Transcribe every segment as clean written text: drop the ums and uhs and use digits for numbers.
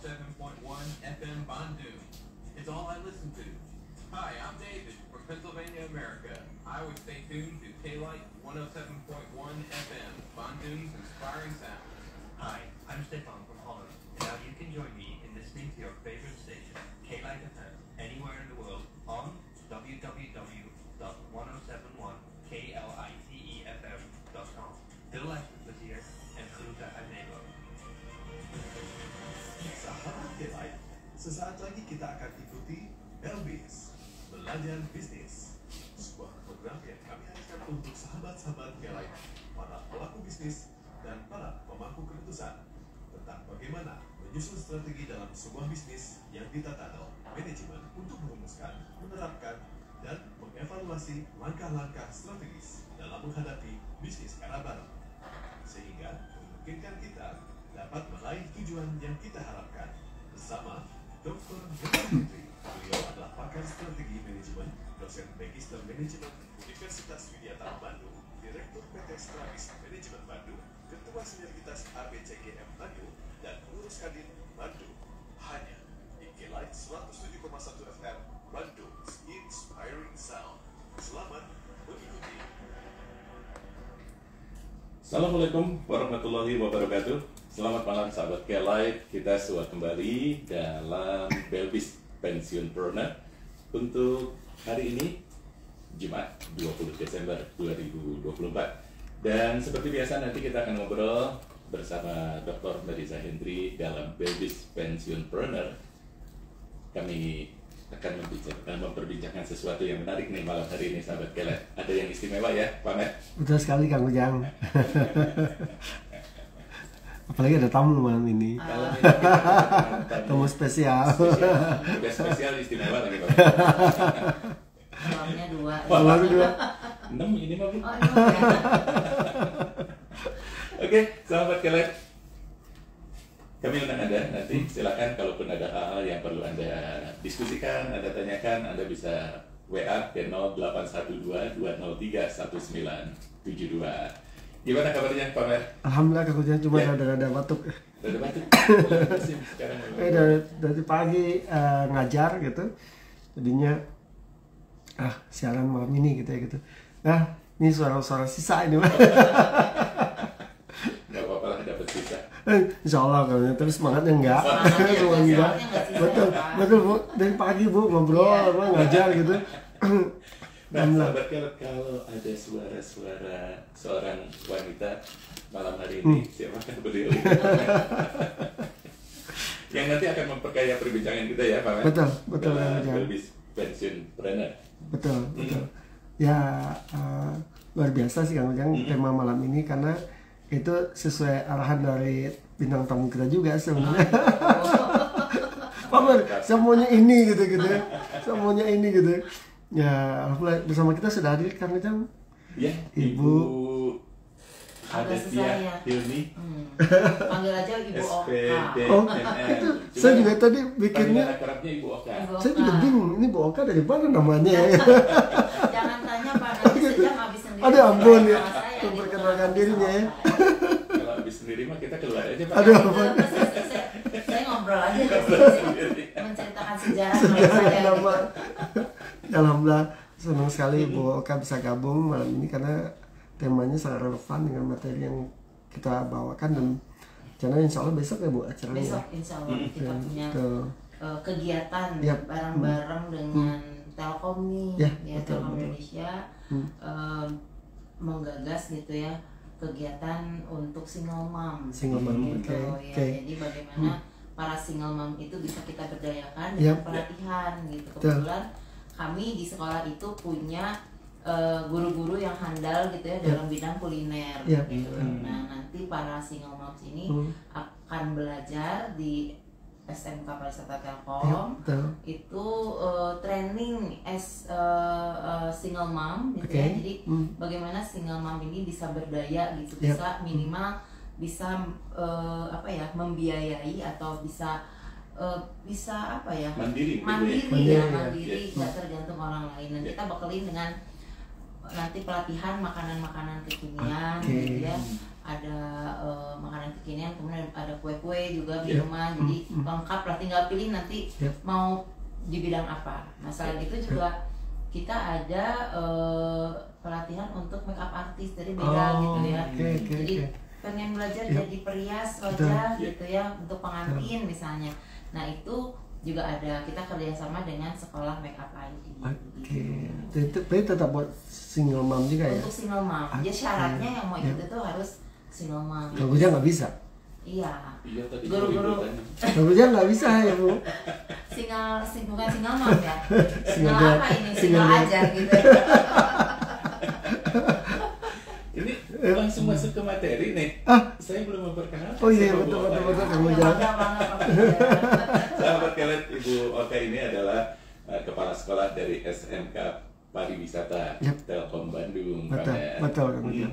107.1 FM Bandung. It's all I listen to. Hi, I'm David from Pennsylvania, America. I would stay tuned to K-Light 107.1 FM, Bandung's inspiring sounds. Hi, I'm Stefan from Holland. Now you can join me in listening to your favorite station, K-Light FM, anywhere in the world on www.1071klitefm.com. Veel luisterplezier en groeten uit Nederland. Sahabat K-Light, sesaat lagi kita akan ikuti Belbis, Belajar Bisnis, sebuah program yang kami hadirkan untuk sahabat-sahabat K-Light, para pelaku bisnis dan para pemangku keputusan tentang bagaimana menyusun strategi dalam sebuah bisnis yang ditata dalam manajemen untuk merumuskan, menerapkan, dan mengevaluasi langkah-langkah strategis dalam menghadapi bisnis era baru, sehingga memungkinkan kita dapat meraih tujuan yang kita harapkan. Bersama Dr. Hendri, beliau adalah pakar strategi manajemen, dosen Magister Manajemen Universitas Widyatama Bandung, Direktur PT Strategis Manajemen Bandung, Ketua Sinergitas ABCGM Bandung, dan pengurus Kadin Bandung. Hanya di K-Light 107,1 FM, Bandung's Inspiring Sound. Selamat mengikuti. Assalamualaikum warahmatullahi wabarakatuh. Selamat malam sahabat K-Light. Kita sudah kembali dalam Belbis Pensiunpreneur untuk hari ini Jumat 20 Desember 2024. Dan seperti biasa nanti kita akan ngobrol bersama Dr. Marisa Hendri dalam Belbis Pensiunpreneur. Kami akan memperbincangkan sesuatu yang menarik nih malam hari ini sahabat K-Light. Ada yang istimewa ya, Pak Met? Betul sekali Kang Ujang. Apalagi ada tamu malam ini. Tamu spesial. Udah spesial istimewa lagi Pak. Malamnya 2. Malam 2. 6 ini mah Bu. Oh, ya. Oke, sahabat K-Light. Kami undang Anda nanti, silakan kalaupun ada hal-hal yang perlu Anda diskusikan, Anda tanyakan, Anda bisa WA ke 0812-203-1972. Gimana kabarnya Pak Mer? Alhamdulillah Kang Ujang, cuma Ya. rada-rada batuk. Udah batuk? Sekarang Dari pagi ngajar gitu. Jadinya siaran malam ini gitu ya gitu. Nah, ini suara-suara sisa ini. Gak apa-apa lah dapat sisa. Insya Allah kalau terus semangatnya enggak. Semangatnya Enggak. Betul Bu, dari pagi Bu ngobrol, ngajar gitu. Nah, sahabat K-Light, kalau ada suara-suara seorang wanita malam hari ini, siapakah beliau? Yang nanti akan memperkaya perbincangan kita ya, Pak. Betul. Belbis Pensiunpreneur. Betul. Ya luar biasa sih Kang Ujang tema malam ini karena itu sesuai arahan dari bintang tamu kita juga sebenarnya. Pak Mer, semuanya ini gitu. Semuanya ini gitu. Ya, alhamdulillah bersama kita sudah hadir Kang Ujang. Ya, Ibu Aditya Hilmi. Panggil aja Ibu Oka. SPDMN. Saya juga tadi bikinnya. Panggilan akrabnya Ibu Oka. Saya juga bingung, ini Bu Oka dari mana namanya ya? Jangan tanya Pak, nanti sejam habis sendiri. Aduh ampun ya, Sama saya, memperkenalkan Ibu dirinya ya. Kalau habis sendiri mah kita keluar aja, Pak. Aduh ampun. Saya ngobrol aja menceritakan sejarah Sejarah saya. nama. Alhamdulillah senang sekali Bu Oka bisa gabung malam ini karena temanya sangat relevan dengan materi yang kita bawakan dan channel insya Allah besok ya Bu acaranya. Besok insya Allah kita punya kegiatan Yap. bareng-bareng dengan Telkom nih, Ya, ya betul, Telkom betul. Indonesia menggagas gitu ya kegiatan untuk single mom. Single mom, gitu, oke, ya. oke. Jadi bagaimana para single mom itu bisa kita berdayakan Yap. dengan pelatihan gitu. Betul. Kebetulan kami di sekolah itu punya guru-guru yang handal gitu ya dalam bidang kuliner Yap. gitu. Nah, nanti para single moms ini akan belajar di SMK Pariwisata Telkom. Betul. Itu training as single mom gitu Oke. ya. Jadi bagaimana single mom ini bisa berdaya gitu, Yap. bisa minimal bisa membiayai atau bisa apa ya, Mandiri ya, ya. mandiri, nggak tergantung orang lain. Dan kita bekelin dengan nanti pelatihan makanan-makanan kekinian, Oke. gitu ya. Ada makanan kekinian, kemudian ada kue-kue juga minuman, jadi lengkap lah, tinggal pilih nanti Yep. mau di bidang apa. Nah selain itu juga kita ada pelatihan untuk makeup artist, dari beda gitu ya. Jadi pengen belajar jadi perias wajah gitu ya untuk pengantin misalnya. Nah itu juga ada, kita kerjasama dengan sekolah makeup ID. Tapi tetap buat single mom juga ya? Untuk single mom, ya syaratnya yang mau ikut itu harus single mom. Kalau Bujang nggak bisa? Iya. Iya tadi Guru-guru Kalau Bujang nggak bisa ya Bu? bukan single mom ya? Single Single apa ini? single Single dad. aja gitu. Ini langsung masuk ke materi nih. Saya belum memperkenalkan. Oh iya siapa Bu betul Oka betul ini. kamu Ya, jangan. bangga banget Pak Bujang. Sahabat Kelet, Ibu Oka ini adalah kepala sekolah dari SMK Pariwisata Telkom Bandung. Betul kan Bujang.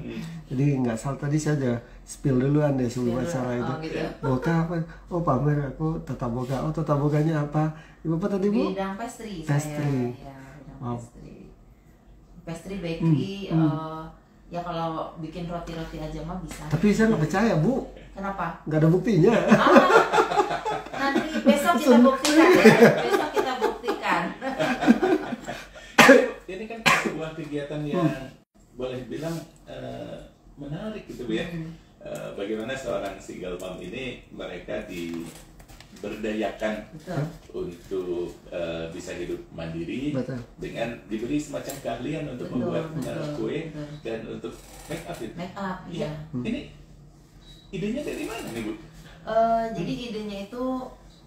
Jadi nggak salah, tadi saya udah spill duluan deh sebelum acara itu. gitu. Boga apa? Oh pamer aku tata boga. Oh tata boganya apa? Ibu apa tadi Bu? Bidang pastry Pastry. saya. Ya, bidang Wow. pastry. Pastry bakery, ya kalau bikin roti-roti aja mah bisa. Tapi saya nggak percaya Bu, Kenapa? nggak ada buktinya. Nanti besok kita buktikan ya. Besok kita buktikan. Ini kan sebuah kegiatan yang boleh bilang menarik gitu Bu ya. Bagaimana seorang single mom ini mereka diberdayakan Betul. untuk bisa hidup mandiri. Betul. Dengan diberi semacam keahlian untuk Betul, membuat betul, kue betul. dan untuk make up itu. Make up, Iya. ya. Ini idenya dari mana nih Bu? Jadi idenya itu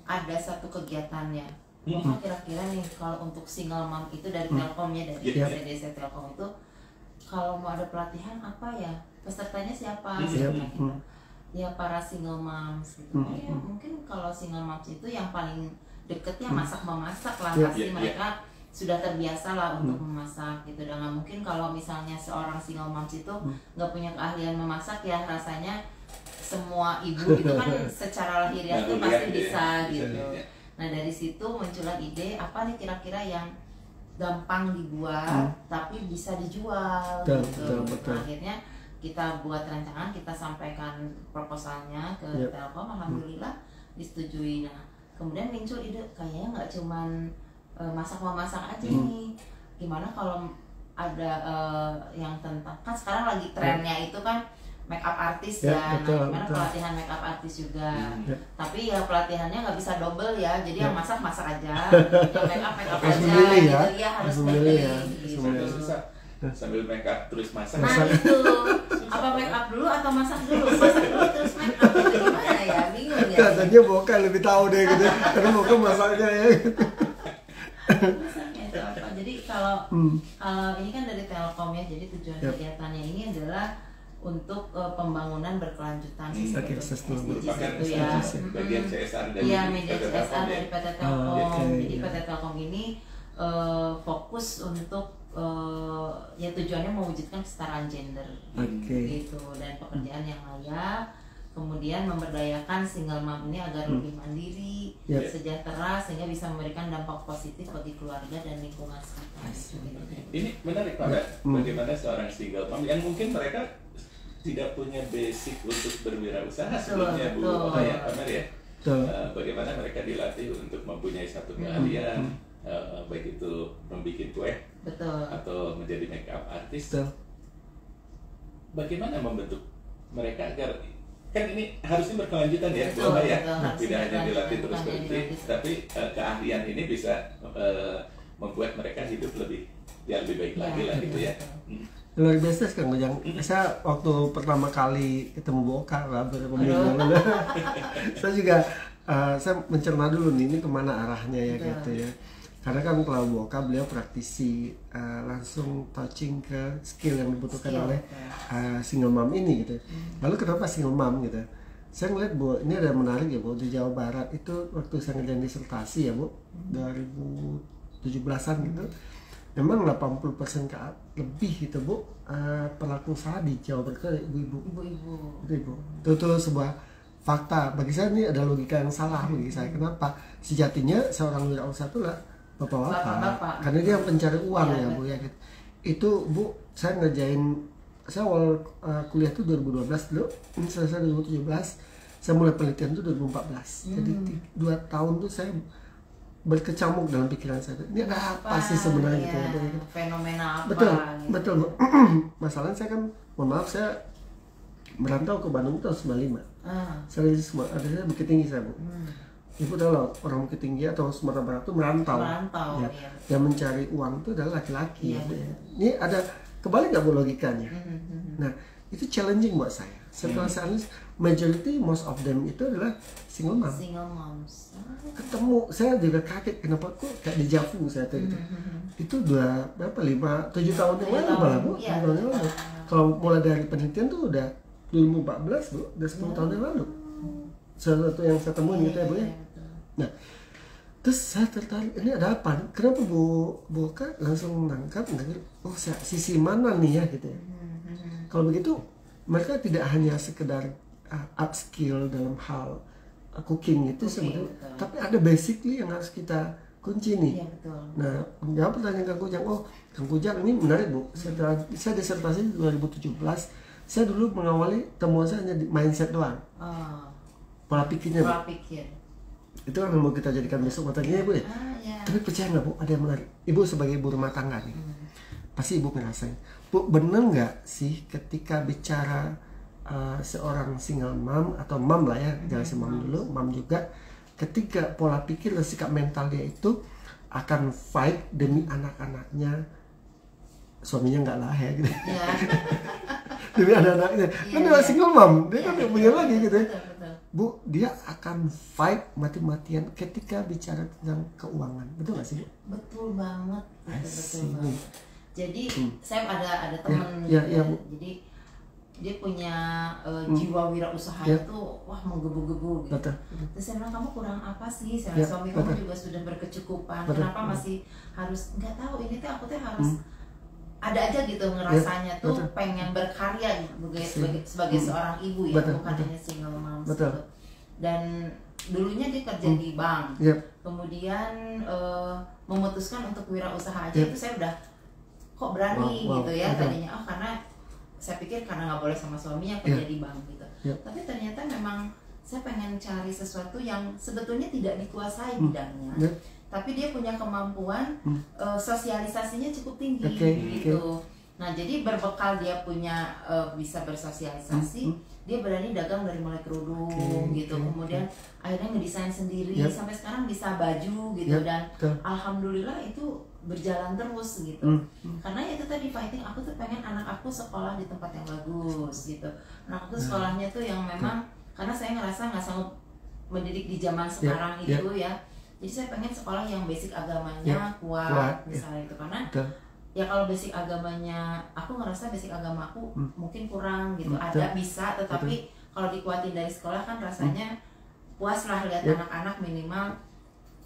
ada satu kegiatannya. Maka kira-kira nih kalau untuk single mom itu dari Telkom ya, dari Iya. CDC Telkom itu kalau mau ada pelatihan apa ya, pesertanya siapa? Iya. Gitu. Ya para single moms gitu. Oh ya mungkin kalau single moms itu yang paling deketnya masak memasak lah, pasti mereka sudah terbiasa lah untuk memasak gitu. Dan nggak mungkin kalau misalnya seorang single moms itu nggak punya keahlian memasak, ya rasanya semua ibu itu kan secara lahiriah itu pasti bisa gitu. Nah dari situ muncullah ide apa nih kira-kira yang gampang dibuat tapi bisa dijual gitu. Nah, akhirnya kita buat rancangan, kita sampaikan proposalnya ke Telkom, alhamdulillah disetujui. Nah kemudian muncul ide kayaknya nggak cuman masak-memasak aja nih, gimana kalau ada yang tentang, kan sekarang lagi trennya itu kan make up artist ya, nah gimana pelatihan make up artist juga, tapi ya pelatihannya nggak bisa double ya, jadi yang masak aja, yang make up aja, gitu ya, harus milih gitu. Sambil make up terus masak. Nah itu apa make up dulu atau masak dulu terus make up, itu gimana ya, bingung ya. Katanya Boka lebih tahu deh gitu, karena Boka masaknya ya. Itu apa? Jadi kalau ini kan dari Telkom ya, jadi tujuan kegiatannya ini adalah untuk pembangunan berkelanjutan sistem merupakan ya. bagian CSR dari Iya, media CSR dari PT Telkom. Jadi PT ya. Telkom ini fokus untuk ya tujuannya mewujudkan kesetaraan gender gitu, dan pekerjaan yang layak, kemudian memberdayakan single mom ini agar lebih mandiri, sejahtera, sehingga bisa memberikan dampak positif bagi keluarga dan lingkungan sekitar. Ini menarik Pak, bagaimana seorang single mom yang mungkin mereka tidak punya basic untuk berwirausaha sebelumnya Bu Oka ya, Pak ya. Bagaimana mereka dilatih untuk mempunyai satu keahlian, baik itu membuat kue atau menjadi make up artist. Bagaimana membentuk mereka agar, kan ini harusnya berkelanjutan ya Bu Oka ya, tidak hanya dilatih terus berhenti, tapi keahlian ini bisa membuat mereka hidup lebih baik lagi lah gitu ya. Luar biasa sih Kang Ujang. Saya waktu pertama kali ketemu Boka lah beberapa minggu lalu, saya juga saya mencerna dulu nih ini kemana arahnya ya gitu ya. Karena kan kalau Boka beliau praktisi, langsung touching ke skill yang dibutuhkan oleh single mom ini gitu. Lalu kenapa single mom gitu? Saya ngeliat Bu, ini ada menarik ya Bu, di Jawa Barat itu waktu saya ngerjain disertasi ya Bu, 2017an gitu. Memang 80% ke lebih itu Bu, pelaku usaha di Jawa Barat ibu-ibu. Itu sebuah fakta. Bagi saya ini ada logika yang salah bagi saya. Kenapa? Sejatinya seorang wirausaha itu lah bapak-bapak. Karena dia yang pencari uang ya Bu ya. Itu Bu, saya ngerjain, saya awal kuliah itu 2012 dulu, ini selesai 2017. Saya mulai penelitian itu 2014. Jadi 2 tahun tuh saya berkecamuk dalam pikiran saya. Ini ada apa sih sebenarnya gitu ya? Fenomena apa? Betul, gitu. betul. Masalahnya saya kan, mohon maaf, saya merantau ke Bandung tahun 95. Saya ada Bukit Tinggi saya, Bu. Ibu tahu lah, orang Bukit Tinggi atau Sumatera Barat itu merantau. Merantau, Ya. iya. Yang mencari uang itu adalah laki-laki. Iya, gitu ya. betul. Ini ada kebalik nggak Bu logikanya? Nah, itu challenging buat saya. Setelah saya analis, majority most of them itu adalah single mom. Single moms. Ketemu, saya juga kaget kenapa kok kayak dejavu saya tuh gitu. Itu 7 tahun yang lalu malah, Bu. Iya. 7 tahun yang lalu. Kalau mulai dari penelitian tuh udah 2014, Bu, udah 10 tahun yang lalu. Sesuatu yang saya temuin gitu ya, Bu ya. Nah, terus saya tertarik, ini ada apa? Kenapa Bu Oka langsung menangkap, oh sisi mana nih ya gitu ya. Kalau begitu, mereka tidak hanya sekedar upskill dalam hal cooking itu sebenarnya, betul. tapi ada basically yang harus kita kunci nih. Iya, betul. Nah, jawab pertanyaan Kang Kujang. Oh, Kang Kujang ini menarik, Bu. Setelah saya disertasi 2017, saya dulu mengawali temuan saya hanya di mindset doang. Pola pikirnya, Bu. Pola pikir. Itu kan yang mau kita jadikan besok materinya, Bu ya. Ya. Tapi percaya nggak, Bu, ada yang menarik. Ibu sebagai ibu rumah tangga nih, pasti Ibu ngerasain. Bu, bener nggak sih ketika bicara seorang single mom atau mom lah ya, jangan si mom dulu, mom juga, ketika pola pikir dan sikap mental dia itu akan fight demi anak-anaknya, suaminya nggak lah ya gitu. Ya. Demi anak-anaknya. Kan dia single mom, dia kan nggak punya lagi gitu ya. Betul. Bu, dia akan fight mati-matian ketika bicara tentang keuangan. Betul nggak sih, Bu? Betul banget. Betul Asik. banget. Jadi saya ada teman Ya, gitu ya, ya. Bu. Jadi dia punya jiwa wirausaha Ya. itu wah menggebu-gebu gitu. Betul. Terus saya bilang, kamu kurang apa sih? Saya Ya, suami kamu betul. juga sudah berkecukupan. Betul. Kenapa masih harus nggak tahu ini tuh aku tuh harus ada aja gitu ngerasanya tuh betul. pengen berkarya sebagai seorang ibu ya, Betul, bukan betul. hanya single mom. Betul. Gitu. Dan dulunya dia kerja di bank. Yep. Kemudian memutuskan untuk wirausaha aja Yep. itu saya udah kok berani Wow, gitu ya betul. tadinya, oh karena saya pikir karena nggak boleh sama suaminya kerja di bank gitu. Tapi ternyata memang saya pengen cari sesuatu yang sebetulnya tidak dikuasai bidangnya, tapi dia punya kemampuan sosialisasinya cukup tinggi gitu. Nah, jadi berbekal dia punya bisa bersosialisasi, dia berani dagang dari mulai kerudung gitu. Kemudian akhirnya ngedesain sendiri sampai sekarang bisa baju gitu dan alhamdulillah itu berjalan terus gitu. Karena itu tadi fighting, aku tuh pengen anak aku sekolah di tempat yang bagus gitu. Anak aku sekolahnya tuh yang memang karena saya ngerasa nggak sanggup mendidik di zaman sekarang itu ya. Jadi saya pengen sekolah yang basic agamanya kuat misalnya itu, karena ya kalau basic agamanya aku ngerasa basic agama aku mungkin kurang gitu. Ada bisa, tetapi kalau dikuatin dari sekolah kan rasanya puas lah lihat anak-anak minimal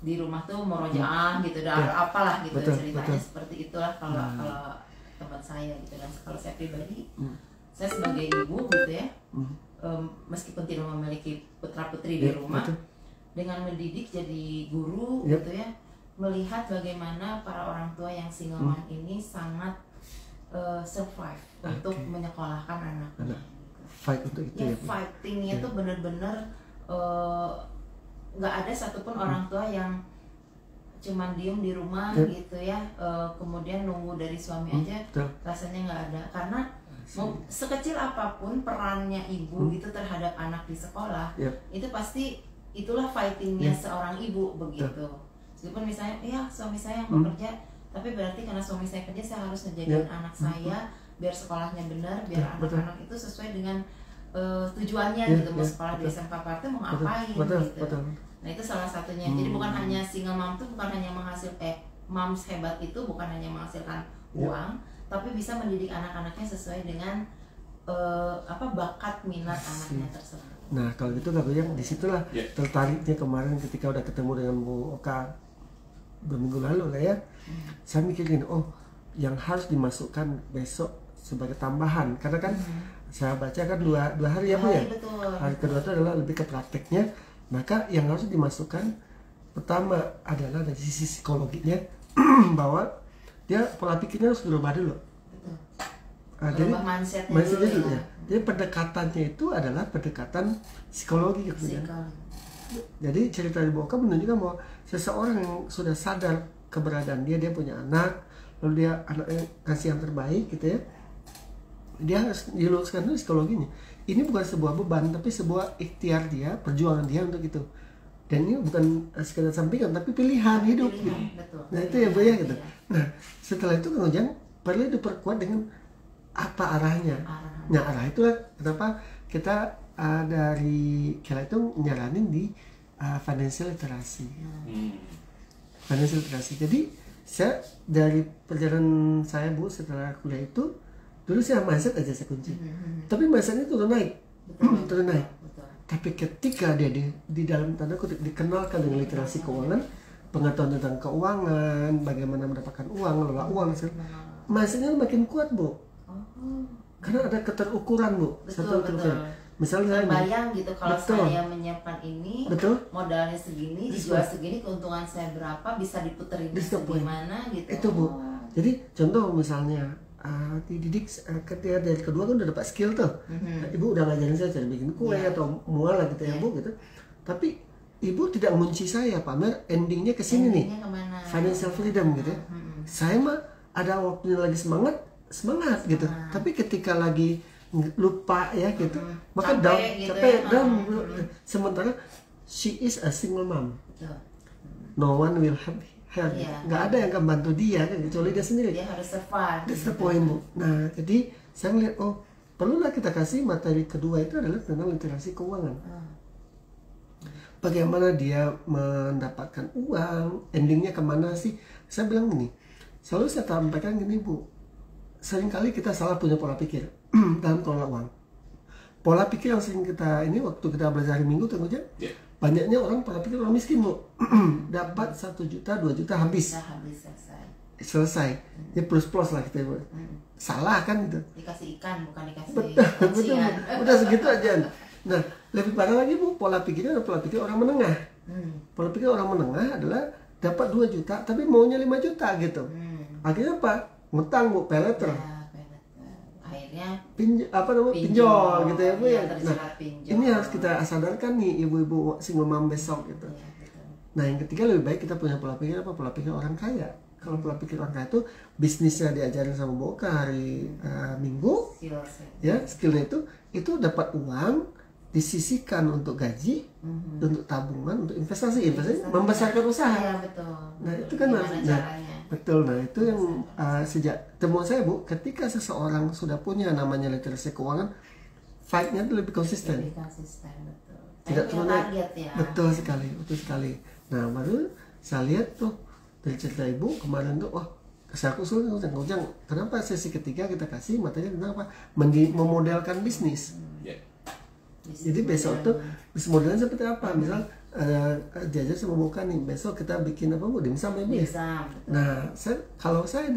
di rumah tuh murojaah gitu dan apalah gitu ceritanya seperti itulah kalau tempat saya gitu. Dan kalau saya pribadi saya sebagai ibu gitu ya, meskipun tidak memiliki putra putri di rumah, dengan mendidik jadi guru gitu ya, melihat bagaimana para orang tua yang single mom ini sangat survive untuk menyekolahkan anaknya. Fight untuk itu ya. Fightingnya tuh bener-bener nggak ada satupun orang tua yang cuman diem di rumah gitu ya, kemudian nunggu dari suami aja, rasanya nggak ada. Karena sekecil apapun perannya ibu itu terhadap anak di sekolah, itu pasti itulah fightingnya seorang ibu begitu. Meskipun misalnya ya suami saya yang bekerja, tapi berarti karena suami saya kerja, saya harus ngejagain anak saya biar sekolahnya benar, biar anak-anak itu sesuai dengan tujuannya gitu. Mau sekolah di SMK Partai mau ngapain gitu. Nah itu salah satunya. Jadi bukan hanya single mom itu bukan hanya moms hebat itu bukan hanya menghasilkan uang, tapi bisa mendidik anak-anaknya sesuai dengan bakat minat anaknya tersebut. Nah kalau gitu Kak Kujang, disitulah tertariknya kemarin ketika udah ketemu dengan Bu Oka 2 minggu lalu lah ya. Saya mikirin, oh yang harus dimasukkan besok sebagai tambahan, karena kan saya baca kan dua hari ya Bu ya. Hari kedua itu adalah lebih ke prakteknya. Maka yang harus dimasukkan pertama adalah dari sisi psikologinya bahwa dia pola pikirnya harus berubah dulu. Jadi Merubah mindsetnya mindsetnya dulu dulu ya. Jadi pendekatannya itu adalah pendekatan psikologi gitu ya. Jadi cerita di bokap menunjukkan bahwa seseorang yang sudah sadar keberadaan dia punya anak, lalu dia anaknya kasih yang terbaik gitu ya, dia harus diluruskan dulu psikologinya. Ini bukan sebuah beban, tapi sebuah ikhtiar dia, perjuangan dia untuk itu. Dan ini bukan sekedar sampingan, tapi pilihan hidup. Pilihan, gitu. betul. Nah itu ya Bu ya gitu. Nah setelah itu Kang Ujang perlu diperkuat dengan apa arahnya. Nah arah itulah kenapa kita dari Kela itu nyaranin di financial literasi. Financial literasi. Jadi saya dari perjalanan saya Bu setelah kuliah itu, dulu saya mindset aja saya kunci. Tapi mindsetnya turun naik. Turun naik. Tapi ketika dia di dalam tanda kutip dikenalkan dengan literasi keuangan, pengetahuan tentang keuangan, bagaimana mendapatkan uang, ngelola uang, mindsetnya makin kuat Bu. Karena ada keterukuran Bu. Betul. Misalnya bayang gitu kalau betul. saya menyiapkan ini, betul. Modalnya segini, dijual segini, keuntungan saya berapa, bisa diputerin gimana gitu. Itu Bu. Jadi contoh misalnya dididik ketika dari kedua kan udah dapat skill tuh. Ibu udah ngajarin saya cara bikin kue atau mual lah gitu ya Bu gitu. Tapi ibu tidak mengunci saya, pamer endingnya ke sini nih. Financial freedom gitu ya. Saya mah ada waktunya lagi semangat gitu. Tapi ketika lagi lupa ya gitu, maka capek down. Sementara she is a single mom. No one will help her. Nggak ada yang akan bantu dia kan, kecuali dia sendiri. Dia harus survive. That's the point Bu. Nah jadi saya ngeliat perlulah kita kasih materi kedua itu adalah tentang literasi keuangan. Bagaimana dia mendapatkan uang, endingnya kemana sih? Saya bilang gini, selalu saya sampaikan gini Bu, seringkali kita salah punya pola pikir dalam kelola uang. Pola pikir yang sering kita ini waktu kita belajar hari Minggu Kang Ujang, banyaknya orang pola pikir orang miskin Bu, dapat 1 juta 2 juta habis selesai, ya plus lah kita Bu. Salah kan gitu. Dikasih ikan bukan dikasih betul, udah segitu aja. Nah lebih parah lagi Bu, pola pikirnya adalah pola pikir orang menengah. Pola pikir orang menengah adalah dapat 2 juta tapi maunya 5 juta gitu. Akhirnya apa? Ngutang Bu, peleter. Akhirnya pinjol gitu ya Bu ya. Nah, pinjol. ini harus kita sadarkan nih ibu-ibu single mom besok gitu. Nah, yang ketiga lebih baik kita punya pola pikir apa? Pola pikir orang kaya. Kalau pola pikir orang kaya itu bisnisnya diajarin sama Boka hari Minggu, ya skillnya itu dapat uang disisihkan untuk gaji, untuk tabungan, untuk investasi membesarkan usaha. Ya, betul. Nah itu kan betul. Nah itu yang sejak temuan saya Bu, ketika seseorang sudah punya namanya literasi keuangan, fight-nya itu lebih konsisten. Betul. Tidak turun naik. Ya. Betul sekali. Nah baru saya lihat tuh dari cerita Ibu kemarin tuh, saya usul Kang Ujang, kenapa sesi ketiga kita kasih materi tentang apa? Memodelkan bisnis. Jadi besok tuh bisnis modelnya seperti apa? Misal diajar sama Boka nih, besok kita bikin apa Bu? Dimsum ya Bu ya? Nah, kalau saya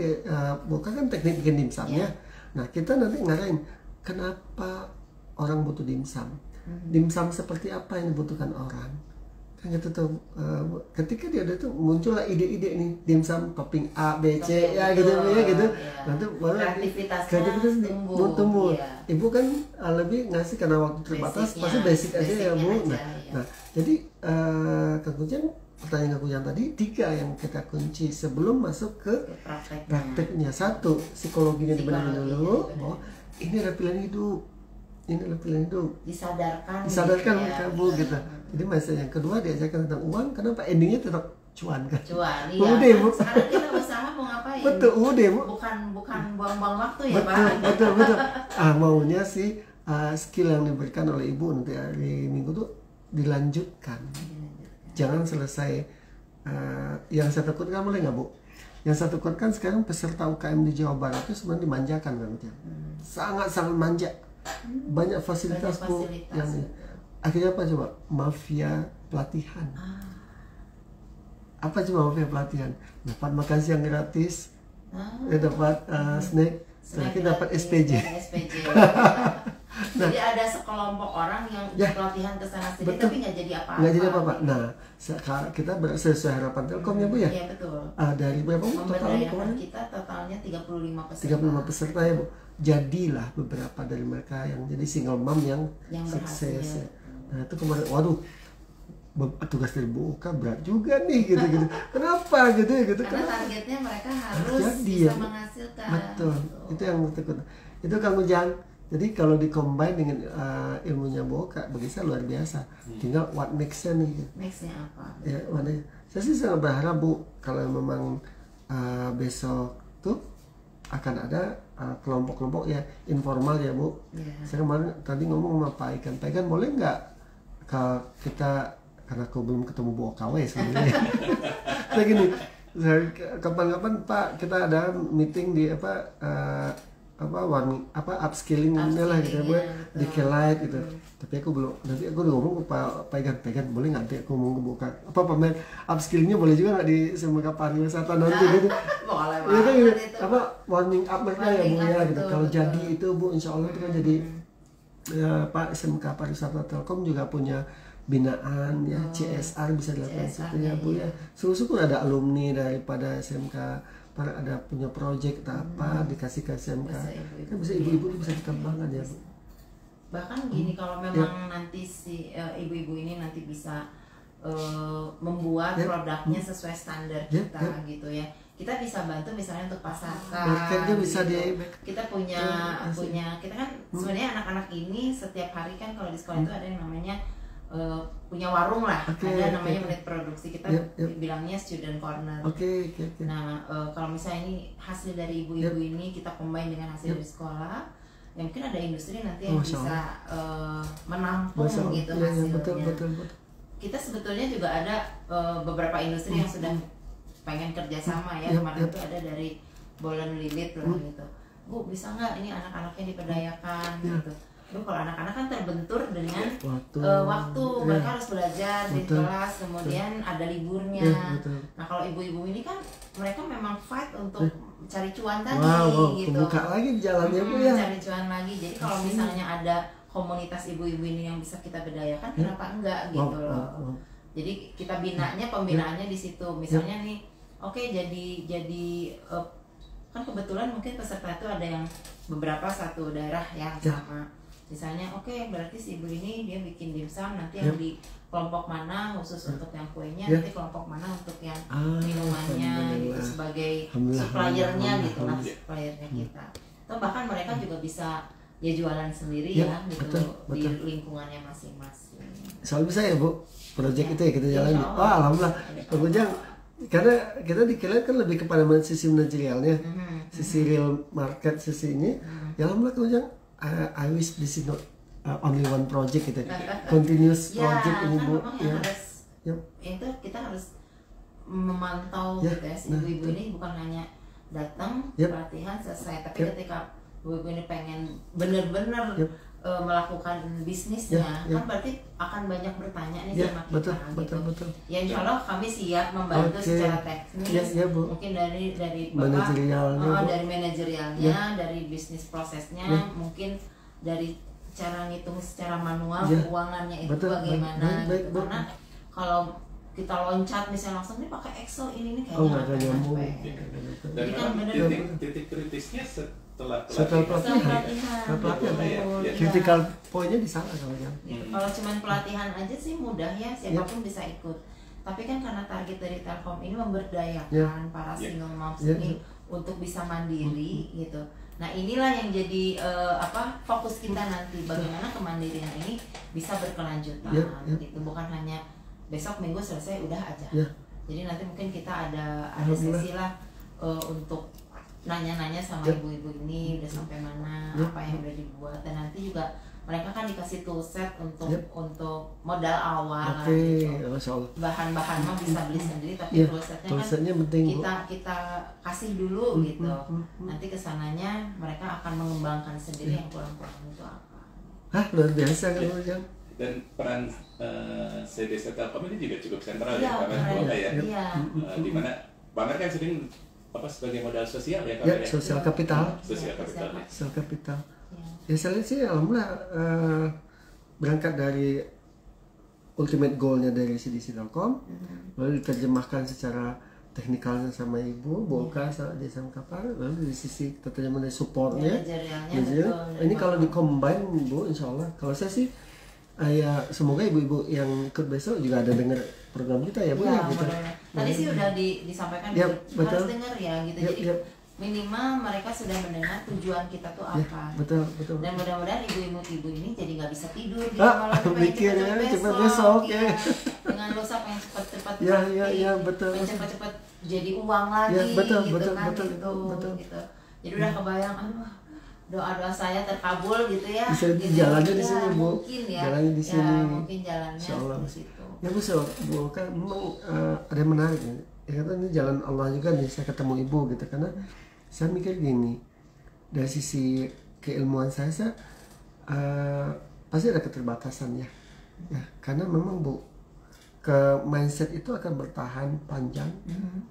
Boka kan teknik bikin dimsumnya. Nah, kita nanti ngarahin kenapa orang butuh dimsum. Dimsum seperti apa yang dibutuhkan orang. Kan gitu tuh, ketika dia ada tuh muncullah ide-ide nih, dimsum topping A, B, C ya gitu ya gitu. Nanti baru kreativitas tumbuh. Ibu kan lebih ngasih karena waktu terbatas, pasti basic aja ya Bu. Nah, jadi Kang Ujang, pertanyaan Kang Ujang tadi 3 yang kita kunci sebelum masuk ke prakteknya. 1, psikologinya dibenahi dulu. Ini adalah pilihan hidup. Disadarkan mereka Bu gitu. Jadi masalah yang kedua diajarkan tentang uang, kenapa endingnya tetap cuan kan? Iya. Udah Bu. Sekarang kita usaha mau ngapain? Betul, udah Bu. Bukan buang-buang waktu ya Pak. Betul. Maunya sih skill yang diberikan oleh Ibu nanti hari Minggu tuh dilanjutkan. Jangan selesai. Yang saya takutkan boleh nggak Bu? Yang saya takutkan sekarang peserta UKM di Jawa Barat itu sebenarnya dimanjakan kan? Sangat manja. Banyak fasilitas Bu yang akhirnya apa coba? Mafia pelatihan. Apa coba mafia pelatihan? Dapat makan siang gratis, dapat snack, terakhir dapat SPJ. Jadi ada sekelompok orang yang pelatihan ke sana sini tapi nggak jadi apa-apa. Nggak jadi apa-apa. Nah, kita sesuai harapan Telkom ya Bu ya. Iya betul. Dari berapa Bu? Totalnya kita totalnya 35 peserta. 35 peserta ya Bu. jadilah beberapa dari mereka yang jadi single mom yang sukses berhasil. ya. Nah itu kemarin, waduh, tugas dari Bu Oka berat juga nih gitu. Kenapa gitu. Karena targetnya mereka harus jadi, bisa ya. menghasilkan. Betul. Gitu. Itu yang takut. Itu Kang Ujang. Jadi kalau di-combine dengan ilmunya Bu Oka, bagi saya luar biasa. Tinggal what next-nya nih. Nextnya apa? Ya, mana? Saya sih sangat berharap Bu, kalau memang besok tuh akan ada kelompok-kelompok ya informal ya Bu. Yeah. Saya kemarin tadi ngomong sama Pak Ikan, boleh nggak kita, karena aku belum ketemu Bu OKW sebenarnya. Kayak gini, kapan-kapan Pak kita ada meeting di upskilling lah gitu Bu, di K-Light gitu. Tapi aku belum, nanti aku udah ngomong ke Pak Ikan, boleh nggak nanti aku ngomong ke Bu Oka, pamer upskillingnya boleh juga nggak di SMK Pariwisata nanti gitu. Boleh Iya kan banget gitu. itu. Warming up mereka ya Bu ya gitu. Kalau jadi itu Bu, insya Allah itu kan jadi Pak SMK Pariwisata Telkom juga punya binaan ya, CSR bisa dilakukan situ ya Bu ya. Syukur ada alumni daripada SMK, ada punya project apa dikasih ke SMK, kan bisa ibu-ibu bisa dikembangkan ya Bu. Bahkan gini, kalau memang nanti si ibu-ibu ini nanti bisa membuat produknya sesuai standar kita gitu ya, kita bisa bantu misalnya untuk pasarkan. Marketnya bisa kita punya kita kan sebenarnya anak-anak ini setiap hari kan kalau di sekolah itu ada yang namanya punya warung lah, ada namanya unit produksi, kita bilangnya student corner. Nah kalau misalnya ini hasil dari ibu-ibu ini kita combine dengan hasil dari sekolah, ya mungkin ada industri nanti yang bisa menampung gitu hasilnya. Betul. Kita sebetulnya juga ada beberapa industri yang sudah pengen kerjasama ya. Kemarin itu ada dari Bolen Lilit lah gitu. Bu, bisa nggak ini anak-anaknya diperdayakan gitu. Bu, kalau anak-anak kan terbentur dengan waktu. Mereka harus belajar di kelas, kemudian ada liburnya. Nah kalau ibu-ibu ini kan mereka memang fight untuk cari cuan tadi gitu. Buka lagi jalannya Bu ya. Cari cuan lagi. Jadi kalau misalnya ada komunitas ibu-ibu ini yang bisa kita berdayakan, kenapa enggak gitu loh. Jadi kita pembinaannya di situ. Misalnya nih, oke, jadi kan kebetulan mungkin peserta itu ada yang beberapa satu daerah yang sama. Misalnya berarti si ibu ini dia bikin dimsum, nanti yang di kelompok mana khusus untuk yang kuenya, nanti kelompok mana untuk yang minumannya gitu, sebagai suppliernya gitu lah, suppliernya kita. Atau bahkan mereka juga bisa ya jualan sendiri ya gitu di lingkungannya masing-masing. Soal bisa ya Bu, proyek itu ya kita jalani. Alhamdulillah. Bang Ujang, karena kita di K-Light kan lebih kepada sisi manajerialnya, sisi real market, sisi ini. Ya alhamdulillah Bang Ujang, I wish this is not only one project gitu, continuous project ini Bu. Itu kita harus memantau gitu ya, si ibu-ibu ini bukan hanya datang pelatihan selesai, tapi ketika ibu-ibu ini pengen benar-benar melakukan bisnisnya, kan berarti akan banyak bertanya nih sama kita gitu. Ya insya Allah kami siap membantu secara teknis, mungkin dari dari manajerialnya, dari bisnis prosesnya, mungkin dari cara ngitung secara manual keuangannya itu bagaimana gitu. Karena kalau kita loncat misalnya langsung nih pakai Excel ini kayaknya nggak nyampe. Dan memang titik kritisnya setelah pelatihan critical pointnya di sana kalau kalau cuma pelatihan aja sih mudah ya, siapapun bisa ikut. Tapi kan karena target dari Telkom ini memberdayakan para single moms ini untuk bisa mandiri gitu. Nah inilah yang jadi fokus kita nanti, bagaimana kemandirian ini bisa berkelanjutan gitu, bukan hanya besok minggu selesai udah aja. Jadi nanti mungkin kita ada sesi lah untuk nanya-nanya sama ibu-ibu ini udah sampai mana, apa yang udah dibuat, dan nanti juga mereka kan dikasih toolset untuk modal awal gitu. Bahan-bahan mah bisa beli sendiri, tapi toolsetnya kan kita kasih dulu gitu. Nanti kesananya mereka akan mengembangkan sendiri yang kurang-kurang itu apa. Luar biasa kan Ujang. Dan peran CDC Telkom ini juga cukup sentral ya, karena di mana Bang kan sering sebagai modal sosial ya, sosial kapital. Ya saya lihat sih alhamdulillah berangkat dari ultimate goalnya dari CDC Telkom, lalu diterjemahkan secara teknikalnya sama ibu, Boka dia sama kapal, lalu di sisi teman supportnya. Ini kalau di-combine Bu, insya Allah. Kalau saya sih ya semoga ibu-ibu yang ikut besok juga ada dengar program kita ya Bu ya, gitu. Tadi sih udah disampaikan harus dengar ya gitu. Jadi minimal mereka sudah mendengar tujuan kita tuh apa. Betul. Dan mudah-mudahan ibu-ibu ini jadi nggak bisa tidur di malam mikirnya cepat besok ya. Dengan dosa pengen cepat-cepat betul. pengen cepat-cepat jadi uang lagi betul. Gitu. Jadi udah kebayang, aduh doa-doa saya terkabul gitu ya. Bisa gitu, jalannya di sini Bu. Mungkin ya. Jalannya di sini. Ya, mungkin jalannya seperti situ. Ya Bu, Bu kan memang ada yang menarik nih. Ya kata ini jalan Allah juga nih, saya ketemu ibu gitu, karena saya mikir gini, dari sisi keilmuan saya pasti ada keterbatasan ya, karena memang Bu, ke mindset itu akan bertahan panjang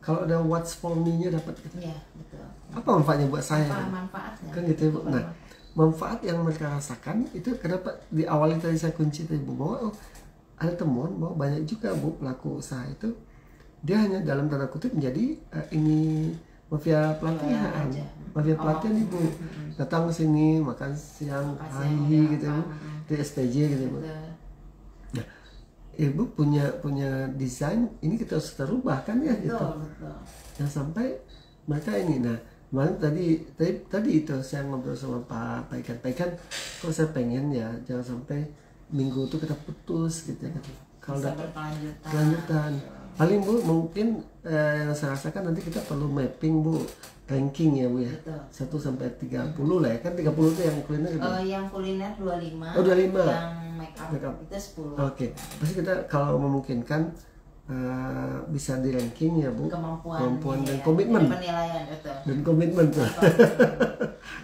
kalau ada what's for me-nya dapat gitu. Iya, betul. Apa manfaatnya buat saya? Apa manfaatnya? Kan gitu ya Bu. Nah, manfaat yang mereka rasakan itu kenapa di awal tadi saya kunci tadi Bu, bahwa ada temuan bahwa banyak juga Bu pelaku usaha itu dia hanya dalam tanda kutip menjadi ini mafia pelatihan, ibu datang ke sini makan siang pagi gitu Bu, di SPJ gitu Bu. Nah, ibu punya desain ini kita harus terubah kan ya gitu. Yang sampai mereka ini, nah kemarin tadi itu saya ngobrol sama Pak Ikan, kok saya pengen ya jangan sampai minggu itu kita putus gitu kan. Kalau ada kelanjutan. Paling Bu mungkin yang saya rasakan nanti kita perlu mapping Bu, ranking ya Bu ya. 1 sampai 30 lah ya, kan 30 itu yang kuliner gitu. Yang kuliner 25. Oh 25. Yang make up itu 10. Oke. Pasti kita kalau memungkinkan bisa di ranking ya Bu. Kemampuan dan komitmen. Penilaian betul. Dan komitmen tuh.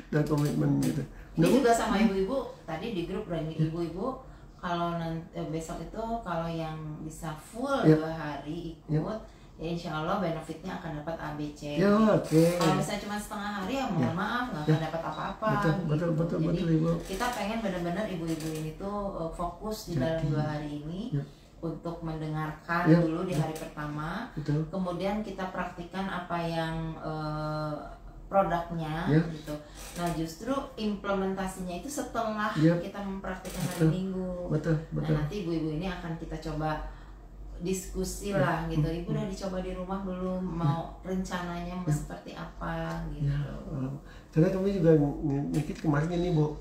Dan komitmen gitu. Ini juga sama ibu-ibu tadi di grup ibu-ibu. Kalau besok itu kalau yang bisa full 2 hari ikut, ya insya Allah benefitnya akan dapat ABC. Kalau misalnya cuma setengah hari ya mohon maaf nggak akan dapat apa-apa. Betul, Jadi Ibu. Kita pengen benar-benar ibu-ibu ini tuh fokus di dalam 2 hari ini untuk mendengarkan dulu di hari pertama. Kemudian kita praktikkan apa yang produknya gitu. Nah justru implementasinya itu setelah kita mempraktikkan hari Minggu. Nah nanti ibu-ibu ini akan kita coba diskusi lah gitu. Ibu udah dicoba di rumah belum? Mau rencananya mau seperti apa gitu. Karena kami juga mikir kemarin ini Bu,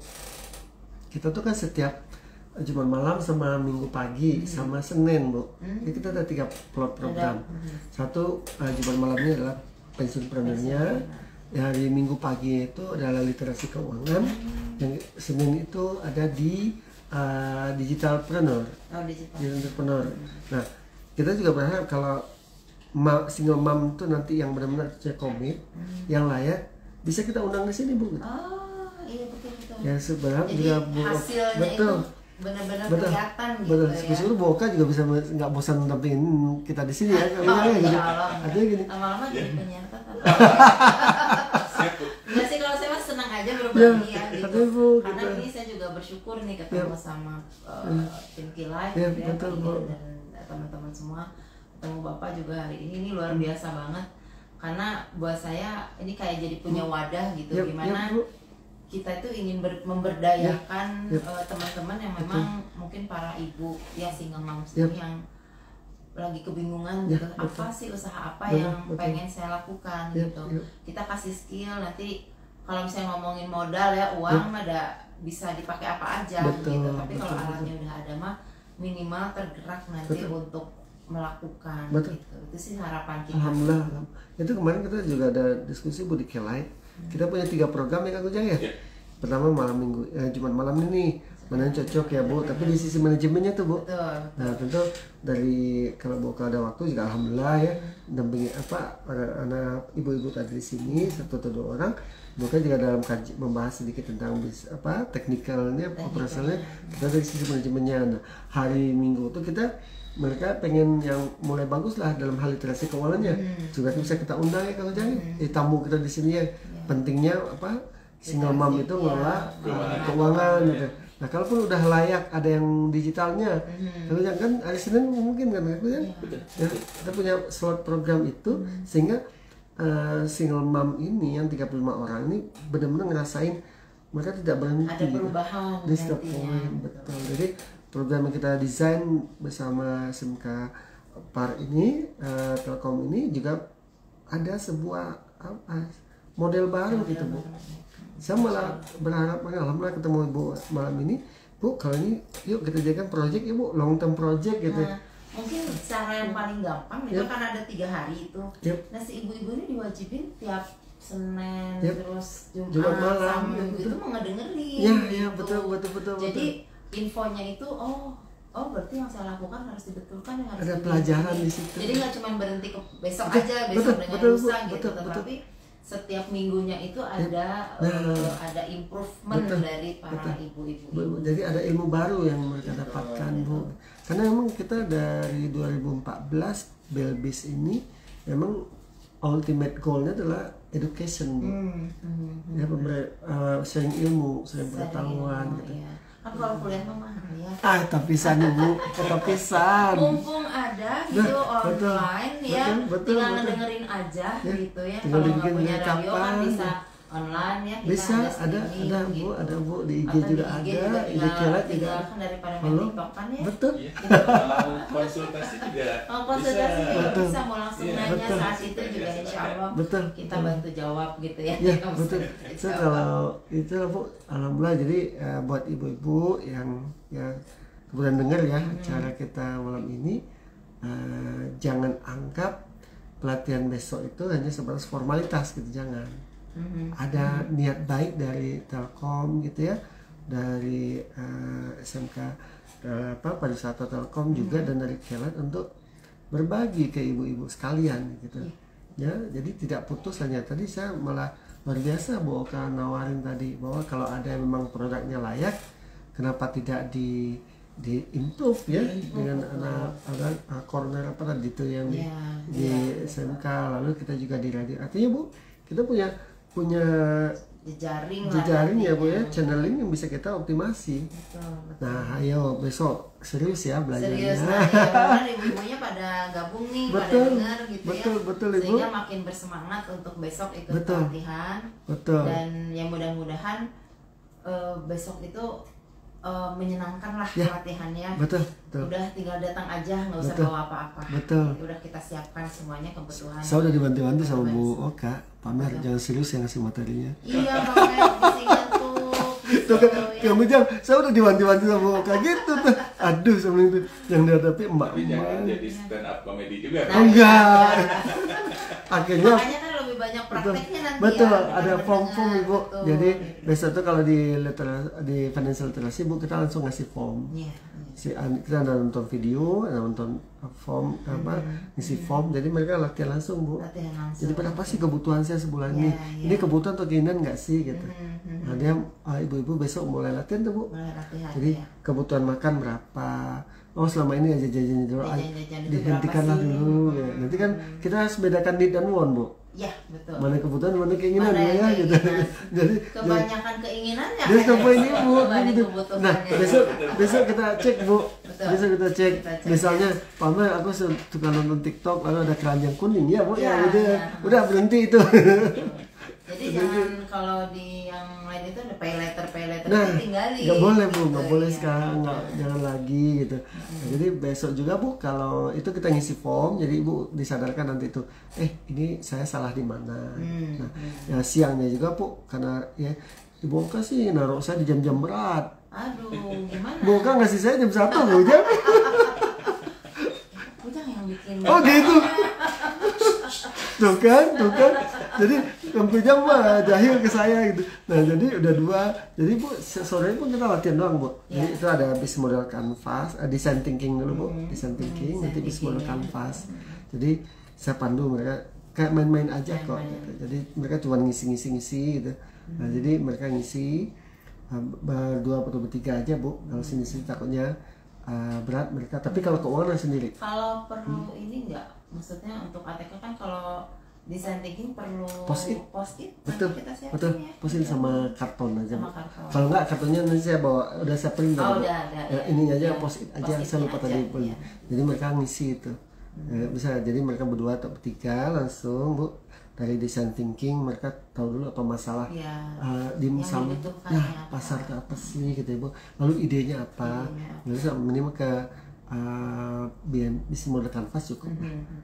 kita tuh kan setiap Jumat malam sama Minggu pagi sama Senin Bu. Jadi kita ada 3 plot program. Satu Jumat malamnya adalah pensiunpreneurnya. Hari Minggu pagi itu adalah literasi keuangan, yang Senin itu ada di digitalpreneur. Digitalpreneur. Nah, kita juga berharap kalau single mom itu nanti yang benar-benar komit, yang layak, bisa kita undang di sini Bu. Iya betul. Ya sebenarnya juga Bu. Hasilnya itu benar-benar kelihatan gitu ya. Seluruh Boka juga bisa nggak bosan dampingin kita di sini ya. Gitu. Ada gini. Lama-lama jadi penyiar Enggak sih, kalau saya senang aja berbagi ya gitu. Karena ini saya juga bersyukur nih ketemu sama tim Kilai dan teman-teman semua. Ketemu Bapak juga hari ini luar biasa banget. Karena buat saya ini kayak jadi punya wadah gitu, gimana kita itu ingin memberdayakan teman-teman yang memang mungkin para ibu ya single moms yang lagi kebingungan gitu, apa sih usaha apa yang pengen saya lakukan gitu. Kita kasih skill, nanti kalau misalnya ngomongin modal ya uang ada bisa dipakai apa aja gitu. Tapi kalau alatnya udah ada mah minimal tergerak nanti untuk melakukan gitu. Itu sih harapan kita. Alhamdulillah. Itu kemarin kita juga ada diskusi Bu di Kelai. Kita punya 3 program ya Kang Ujang ya. Pertama malam Minggu, Jumat malam ini mana yang cocok ya Bu, tapi di sisi manajemennya tuh Bu. Nah tentu dari kalau Bu ada waktu juga alhamdulillah ya dampingi anak ibu-ibu tadi di sini 1 atau 2 orang. Bukan juga dalam kaji membahas sedikit tentang teknikalnya, operasionalnya, kita dari sisi manajemennya. Nah hari Minggu tuh mereka pengen yang mulai bagus lah dalam hal literasi keuangannya. Juga bisa kita undang ya kalau jangan tamu kita di sini ya. Pentingnya single mom itu ngelola keuangan gitu. Nah kalaupun udah layak ada yang digitalnya, kalau kan hari Senin mungkin kan ya, kita punya slot program itu sehingga single mom ini yang 35 orang ini benar-benar ngerasain mereka tidak berhenti. Ada perubahan di setiap nantinya. poin, betul. Jadi program yang kita desain bersama SMK PAR ini, Telkom ini juga ada sebuah model baru gitu Bu. Saya malah berharap, alhamdulillah ketemu Ibu malam ini, Bu, kalau ini yuk kita jadikan project ya Bu, long term project gitu. Nah, mungkin cara yang paling gampang itu kan ada 3 hari itu. Nah si ibu-ibu ini diwajibin tiap Senin terus Jumat malam Sabtu itu mau ngedengerin. Iya, gitu. betul. Jadi infonya itu oh berarti yang saya lakukan harus dibetulkan, yang harus ada dibetulkan. pelajaran di situ. Jadi nggak cuma berhenti ke besok Betul, aja, besok dengan betul, lusa gitu, betul. tetapi setiap minggunya itu ada ada improvement dari para ibu-ibu. Jadi ada ilmu baru yang mereka dapatkan Bu. Karena memang kita dari 2014 Belbis ini memang ultimate goalnya adalah education Bu. Ya, sharing ilmu, sharing pengetahuan gitu. Iya. Kan kalau kuliah mah mahal ya. Tapi sana Bu, kepisan. Mumpung ada gitu online ya, tinggal ngedengerin aja gitu ya. Kalau nggak punya radio kan bisa online ya. Bisa, ada Bu, gitu. ada Bu, di IG Atau juga di IG ada, IG Kelat juga. kan daripada main TikTok kan ya. Betul. Kalau konsultasi juga Konsultasi juga Betul. bisa, mau langsung nanya saat itu juga insya Allah Betul. kita bantu jawab gitu ya. Ya betul. So kalau itu Bu, alhamdulillah jadi buat ibu-ibu yang kemudian dengar ya acara kita malam ini, jangan anggap pelatihan besok itu hanya sebatas formalitas gitu, jangan. Ada niat baik dari Telkom gitu ya, dari SMK Pariwisata Telkom juga dan dari Kelat untuk berbagi ke ibu-ibu sekalian gitu. Ya, jadi tidak putus hanya tadi saya malah luar biasa Bu Oka nawarin tadi bahwa kalau ada yang memang produknya layak, kenapa tidak di improve ya dengan ada corner apa tadi itu yang di SMK, lalu kita juga di radio. Artinya Bu, kita punya jejaring ya Bu ya, channeling yang bisa kita optimasi. Betul. Nah, ayo besok serius ya belajarnya. Serius, nah, ya, ibu-ibunya pada gabung nih, pada dengar gitu betul, ya. Ibu. Sehingga makin bersemangat untuk besok ikut pelatihan. Betul. Dan yang mudah-mudahan besok itu menyenangkan lah pelatihannya. Betul. Udah tinggal datang aja, nggak usah bawa apa-apa. Betul. Udah kita siapkan semuanya kebutuhan. Saya udah dibantu-bantu sama Bu Oka, pamer jangan serius yang ngasih materinya. Iya, makanya mesti ngantuk. Tuh kan, kamu jam, saya udah dibantu-bantu sama Bu Oka gitu tuh. Aduh, sebelum itu yang dihadapi mbak. Tapi jangan jadi stand up comedy juga. Nah, enggak. Akhirnya makanya kan lebih banyak prakteknya nanti betul, ya. ada form-form Ibu. Betul. Jadi besok tuh kalau di financial literasi Bu, kita langsung ngasih form. Iya. Kita ada nonton video, ada nonton form ngisi form, jadi mereka latihan langsung Bu. Latihan langsung. Jadi berapa sih kebutuhan saya sebulan ini? Ini kebutuhan atau keinginan nggak sih gitu? Nah dia ibu-ibu besok mulai latihan tuh Bu. Mulai latihan. Jadi kebutuhan makan berapa? Oh selama ini aja jajan dulu, dihentikanlah dulu. Ya. Nanti kan kita harus bedakan need dan want Bu. Ya betul. Mana kebutuhan, mana keinginan Mana ya gitu. Jadi kebanyakan keinginannya. dia coba ini Bu. Gitu. Nah kebutuhannya. besok kita cek Bu. Betul. Besok kita cek. Misalnya pamer aku suka nonton TikTok lalu ada keranjang kuning ya Bu ya, udah berhenti itu. Jadi jangan kalau di yang lain itu ada pay letter nah, itu tinggalin. nggak boleh Bu, nggak Gitu, boleh ya. sekarang, jangan lagi gitu. Nah, jadi besok juga Bu, kalau itu kita ngisi form, jadi Ibu disadarkan nanti itu, ini saya salah di mana. Nah, ya siangnya juga Bu, karena ya Ibu Oka sih naruh saya di jam-jam berat. Aduh, gimana? Bu Oka ngasih saya jam 1 Bu jam. Ujang yang bikin. Oh gitu. Tuh kan. Jadi Kang Jam mah jahil ke saya gitu. Nah jadi udah 2. Jadi Bu sore pun kita latihan doang Bu. Jadi itu ada bis model kanvas, design thinking dulu Bu. Design thinking, nanti bis model kanvas. Jadi saya pandu mereka kayak main-main aja kok. Gitu. Jadi mereka cuma ngisi gitu. Nah jadi mereka ngisi berdua atau bertiga aja Bu. Kalau sini takutnya berat mereka. Tapi kalau keuangan sendiri. Kalau perlu ini enggak, maksudnya untuk ATK kan kalau design thinking perlu Post-it. nanti Betul, kita siapin betul. ya. Post-it sama karton aja. Sama Bu. karton. Kalau nggak kartonnya nanti saya bawa, udah saya print Oh, Bu. udah ada, Ya, ya. ininya aja Ya, post-it aja, post-itnya saya lupa aja, tadi pun. iya. Jadi mereka ngisi itu. Ya, bisa, jadi mereka berdua atau bertiga langsung Bu dari design thinking mereka tahu dulu apa masalah Iya. di Yang misalnya dibutuhkan ya apa. pasar ke apa sih gitu ya Bu, lalu idenya apa, lalu minimal ke bisnis model canvas cukup.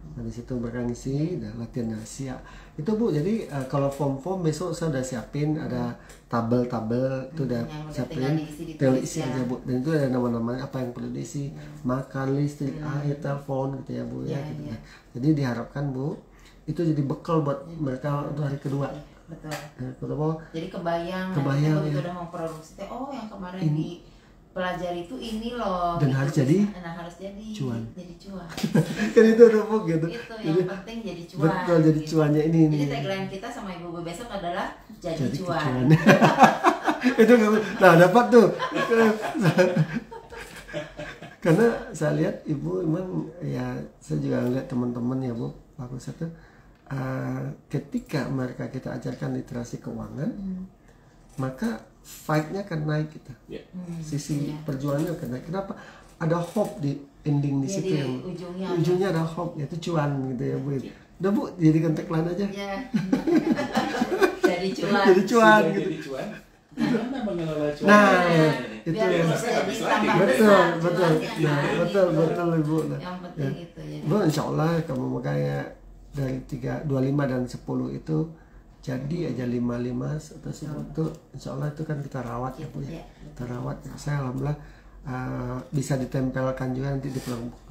Nah di situ mereka ngisi dan latihan rahasia itu Bu. Jadi kalau form besok saya udah siapin, ada tabel-tabel itu udah yang udah siapin, tinggal diisi, tinggal ditulis isi ya. aja Bu. Dan itu ada nama-nama apa yang perlu diisi, makan, listrik, air, telepon gitu ya Bu ya. Iya, Gitu. iya. Jadi diharapkan Bu itu jadi bekal buat mereka untuk hari kedua. Betul. Kedua Jadi kebayang Kebayang, nanti ya. begitu udah mau produksi teh, oh yang kemarin di pelajari itu ini loh. Dan gitu. harus jadi Nah, harus jadi cuan. Jadi cuan. kan itu udah Bu gitu. Itu Jadi, yang penting jadi cuan. betul, jadi gitu. cuannya ini. Jadi tagline kita sama ibu-ibu besok adalah jadi cuan. Itu nah dapat tuh. Karena saya lihat ibu emang ya, saya juga lihat teman-teman ya Bu, bagus itu ketika mereka kita ajarkan literasi keuangan, maka fight-nya akan naik gitu. Ya. Sisi iya. perjuangannya akan naik. Kenapa? Ada hope di ending di situ Jadi yang ujungnya ada hope, yaitu cuan gitu ya Bu. Udah Bu, jadi kontak-line aja. ya. Jadi cuan. Jadi cuan Sudah gitu. jadi cuan. Gimana mengelola cuan? Nah, itu biar yang terus jadi habis tambah lagi. betul, besar betul, cuannya, nah, kan, betul, gitu. betul Ibu. Nah, Yang penting ya. itu jadi. Bu, insya Allah kamu makanya dari 25 dan 10 itu jadi aja 55 atau 10 itu insya Allah itu kan kita rawat ya Bu ya. Iya, Kita rawat. Saya alhamdulillah bisa ditempelkan juga nanti di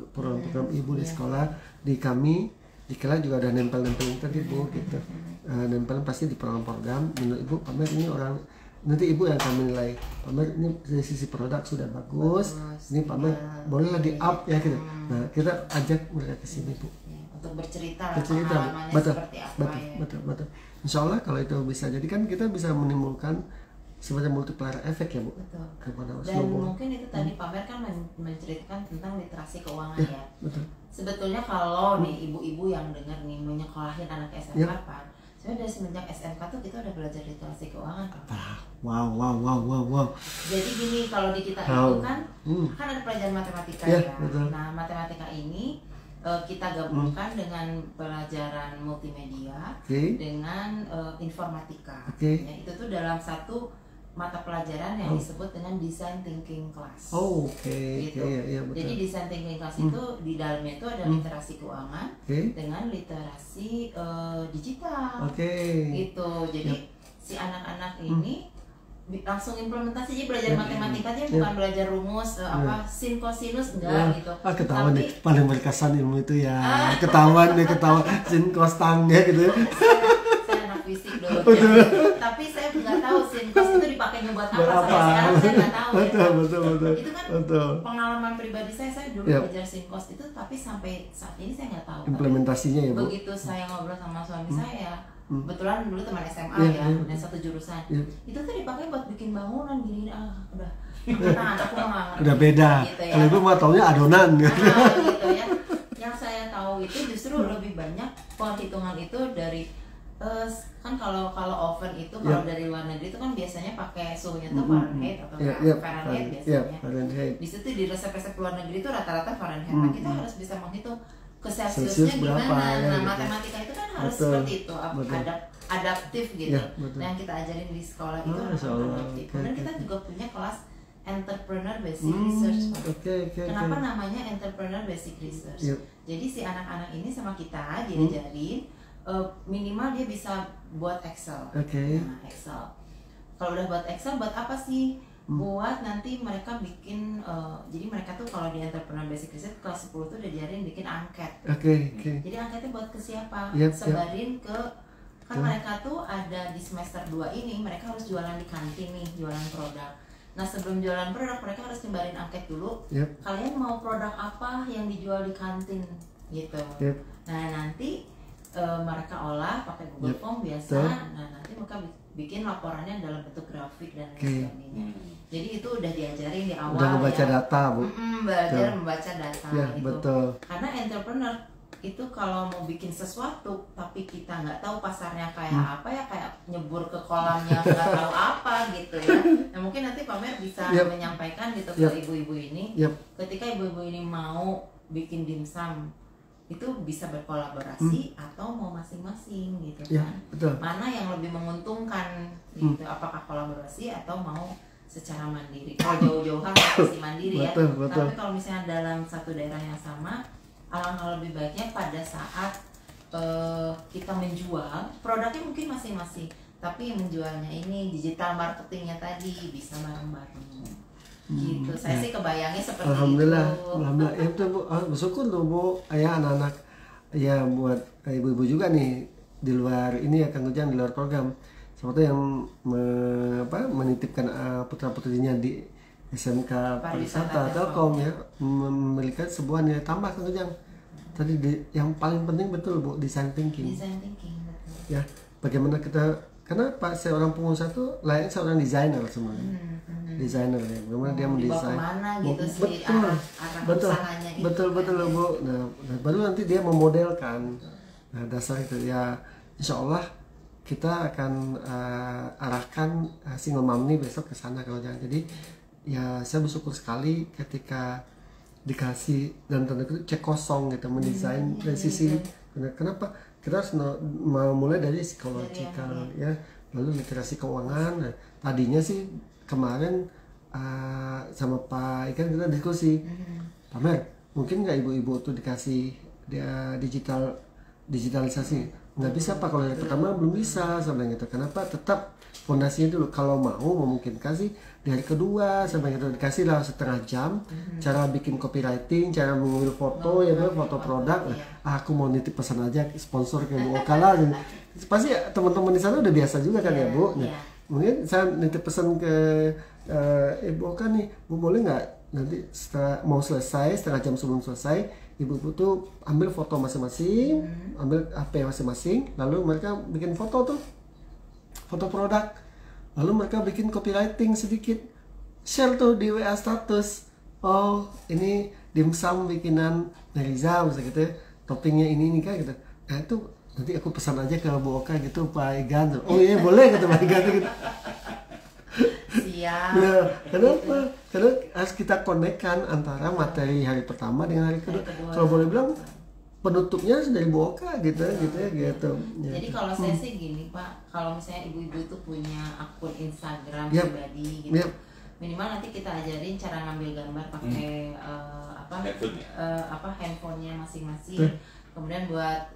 program ibu di sekolah, di kami di kelas juga ada nempel-nempelin tadi Bu gitu. Nempelin pasti di program-program. Menurut Ibu pamer ini orang, nanti Ibu yang kami nilai pamer ini dari sisi produk sudah bagus, ini pamer bolehlah di up ya gitu. Nah kita ajak mereka ke sini Bu, Ya, untuk bercerita lah bercerita Bu. pengalamannya Betul, seperti apa betul, ya. betul. Insya Allah kalau itu bisa jadi kan kita bisa menimbulkan sebenarnya multiplier efek ya Bu Betul. kepada Dan seluruh. mungkin itu tadi pamer kan menceritakan tentang literasi keuangan Ya, ya. betul. Sebetulnya kalau nih ibu-ibu yang dengar nih mau nyekolahin anak SMK Ya. kan, sebenarnya dari semenjak SMK tuh kita udah belajar literasi keuangan kan. Wow. Jadi gini, kalau di kita Wow. itu kan kan ada pelajaran matematika Ya, ya. betul. Nah, matematika ini kita gabungkan dengan pelajaran multimedia Oke. dengan informatika. Oke. Ya, itu tuh dalam satu mata pelajaran yang disebut dengan design thinking class. Oh, oke, Gitu. iya betul. Jadi design thinking class itu di dalamnya itu ada literasi keuangan Oke. dengan literasi digital. Oke. Gitu. Jadi si anak-anak ini langsung implementasi, jadi belajar matematika dia bukan belajar rumus apa sin cosinus enggak gitu. Ketahuan Tapi nih, paling berkesan ilmu itu ya. Ketahuan sin cos tangnya gitu. saya anak fisik dulu. Tapi saya nggak tahu sin cos itu dipakainya buat apa. Sampai sekarang saya nggak tahu. Betul. Itu kan Betul. pengalaman pribadi saya dulu Yep. belajar sin cos itu, tapi sampai saat ini saya nggak tahu. Implementasinya ya Bu. Begitu saya ngobrol sama suami saya, kebetulan dulu teman SMA Iya, ya, iya. dan satu jurusan. Iya. Itu tuh dipakai buat bikin bangunan gini, udah. Nah, aku mah nggak ngerti. Udah beda. Gitu ya. Kalau Ibu mau taunya adonan gitu. Gitu ya. Yang saya tahu itu justru lebih banyak perhitungan itu dari kan kalau oven itu kalau dari luar negeri itu kan biasanya pakai suhunya tuh Fahrenheit atau Fahrenheit biasanya. Fahrenheit. Di situ di resep-resep luar negeri itu rata-rata Fahrenheit. Nah, kita harus bisa menghitung ke Celsius Celsiusnya berapa, gimana. ya, Nah, gitu. matematika itu kan harus Betul, seperti itu, betul. adaptif gitu. Ya, betul. Nah, yang kita ajarin di sekolah itu Masya Allah, adaptif. oke, Kemudian oke. kita juga punya kelas entrepreneur basic research. Pak. Oke. Kenapa namanya entrepreneur basic research? Yep. Jadi si anak-anak ini sama kita diajarin minimal dia bisa buat Excel. Oke. Nah, Excel. Kalau udah buat Excel, buat apa sih? Buat nanti mereka bikin, jadi mereka tuh kalau di entrepreneur basic research kelas 10 tuh udah diajarin bikin angket. Oke. Jadi angketnya buat ke siapa? Yep, Sebarin ke, kan mereka tuh ada di semester 2 ini mereka harus jualan di kantin nih, jualan produk. Nah, sebelum jualan produk mereka harus nyebarin angket dulu. Yep. Kalian mau produk apa yang dijual di kantin gitu. Yep. Nah, nanti mereka olah pakai Google Yep. Form biasa. Betul. Nah, nanti mereka bikin laporannya dalam bentuk grafik dan lain Oke. sebagainya. Jadi itu udah diajarin di awal. Udah membaca ya. data Bu. Belajar Betul. membaca data Ya gitu. betul. Karena entrepreneur itu kalau mau bikin sesuatu tapi kita nggak tahu pasarnya kayak apa ya, kayak nyebur ke kolamnya nggak tahu apa gitu ya. Nah mungkin nanti Pamer bisa menyampaikan gitu ke ibu-ibu ini, ketika ibu-ibu ini mau bikin dimsum itu bisa berkolaborasi atau mau masing-masing gitu kan. Betul. Mana yang lebih menguntungkan gitu, apakah kolaborasi atau mau secara mandiri. Kalau jauh-jauhan pasti mandiri ya. Tapi kalau misalnya dalam satu daerah yang sama, alangkah lebih baiknya pada saat kita menjual produknya mungkin masing-masing, tapi yang menjualnya ini digital marketingnya tadi bisa bareng-bareng gitu. Saya sih kebayangnya seperti Alhamdulillah, itu. Alhamdulillah. Ya betul Bu, bersyukur tuh Bu, ya anak-anak ya buat ibu-ibu juga nih di luar ini ya Kang Ujang, di luar program, seperti yang menitipkan putra-putrinya di SMK Pariwisata Telkom ya, memiliki sebuah nilai tambah Kang Ujang. Tadi yang paling penting betul Bu, design thinking. Design thinking betul. Ya, bagaimana kita, karena Pak seorang pengusaha tuh layaknya seorang desainer semuanya. Desainer ya, bagaimana dia mendesain. Kemana gitu sih arah betul Bu. Nah, baru nanti dia memodelkan. Nah, dasar itu ya, insya Allah kita akan arahkan single mom nih besok ke sana kalau jangan. Jadi ya saya bersyukur sekali ketika dikasih dan tanda kutip cek kosong gitu mendesain dari sisi kenapa kita harus mau mulai dari psikologikal ya, lalu literasi keuangan. Nah, tadinya sih kemarin sama Pak Ikan kita diskusi, Pamer mungkin nggak ibu-ibu tuh dikasih digitalisasi? Nggak bisa Pak, kalau dari pertama belum bisa sampai gitu. Kenapa? Tetap fondasinya dulu, kalau mau memungkinkan sih di hari kedua sampai gitu dikasih lah setengah jam cara bikin copywriting, cara mengambil foto ya foto produk. Nah, aku mau nitip pesan aja sponsor ke Bu Oka lah. Pasti ya, teman-teman di sana udah biasa juga kan ya Bu. Nah, mungkin saya nitip pesan ke Ibu Oka nih, Bu boleh nggak nanti setelah mau selesai setengah jam sebelum selesai ibu-ibu tuh ambil foto masing-masing, ambil HP masing-masing, lalu mereka bikin foto produk, lalu mereka bikin copywriting sedikit, share tuh di WA status. Oh ini dimsum bikinan Neriza misalnya gitu ya, toppingnya ini kan gitu. Nah itu nanti aku pesan aja ke Bu Oka gitu Pak Igan. Oh iya boleh kata Pak Igan gitu. Siap. Nah, kenapa? Karena harus kita konekkan antara materi hari pertama dengan hari kedua. Kalau boleh bilang penutupnya dari Bu Oka gitu ya. Jadi kalau saya sih gini Pak, kalau misalnya ibu-ibu itu punya akun Instagram pribadi gitu, minimal nanti kita ajarin cara ngambil gambar pakai handphonenya masing-masing. Kemudian buat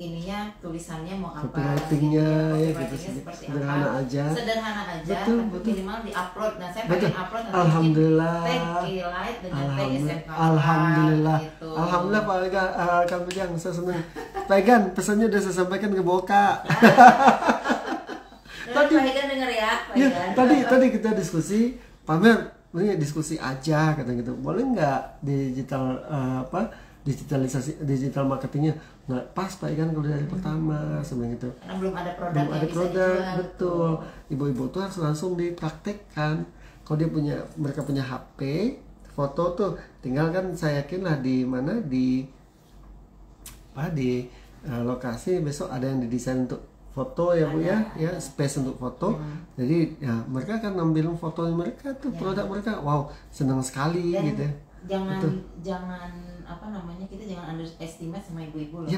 ininya tulisannya mau apa, copywritingnya ya gitu, seperti sederhana aja, betul. Minimal diupload. Nah saya pengen upload nanti alhamdulillah tag K-Light dengan tag SMK alhamdulillah gitu. Alhamdulillah Pak Igan, Kang Ujang, saya senang Pak Igan, pesannya udah saya sampaikan ke Bu Oka. Tadi Pak Igan denger ya Pak Igan. Tadi kita diskusi, Pamer ini diskusi aja kata gitu, boleh nggak digital marketingnya nggak pas Pak Ikan kalau dari pertama sebenarnya gitu, karena belum ada produk betul. Ibu-ibu tuh harus langsung dipraktekkan. Kalau mereka punya HP foto tuh tinggal kan, saya yakin lah di mana di lokasi besok ada yang didesain untuk foto ya Bu ya space untuk foto. Jadi ya mereka akan ambil foto mereka tuh produk mereka, wow senang sekali. Dan gitu. Jangan kita jangan underestimate sama ibu-ibu loh.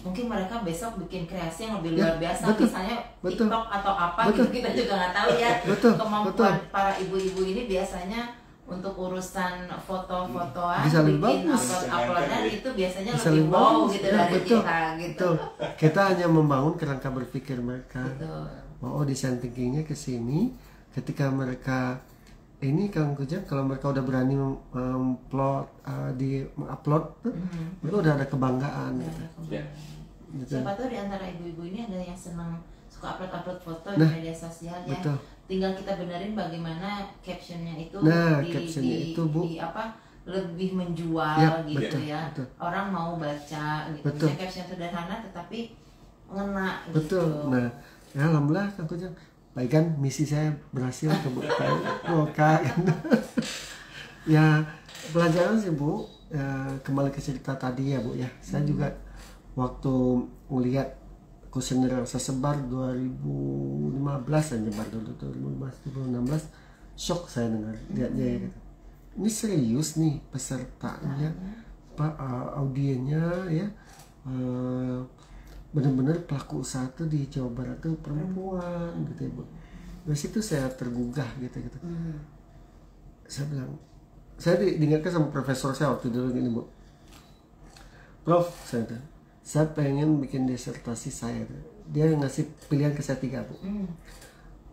Mungkin mereka besok bikin kreasi yang lebih luar biasa, misalnya TikTok atau apa gitu, kita juga nggak tahu ya. Kemampuan para ibu-ibu ini biasanya untuk urusan foto-fotoan, bikin uploadan itu biasanya lebih wow gitu dari kita gitu. Kita hanya membangun kerangka berpikir mereka. Oh design thinkingnya ke sini. Ketika mereka ini Kang Ujang, kalau mereka udah berani mengupload, mereka udah ada kebanggaan. Siapa tahu di antara ibu-ibu ini ada yang senang suka upload foto di media sosial ya. Tinggal kita benerin bagaimana captionnya itu lebih menjual gitu ya. Orang mau baca gitu. Misalnya caption sederhana tetapi ngena gitu. Betul. Nah, ya alhamdulillah Kang Ujang. Baik kan, misi saya berhasil ke Bu Oka. Ya pelajaran sih Bu, kembali ke cerita tadi ya Bu ya. Saya juga waktu melihat kuesioner yang saya sebar 2015 saya nyebar dulu 2016 shock saya dengar lihatnya ya gitu. Ini serius nih pesertanya, Pak, audiennya ya. Benar-benar pelaku usaha tuh di Jawa Barat tuh perempuan gitu ya Bu. Dari situ saya tergugah gitu. Saya bilang, saya diingatkan sama profesor saya waktu dulu gini Bu, Prof, saya pengen bikin disertasi saya. Dia ngasih pilihan ke saya 3 Bu.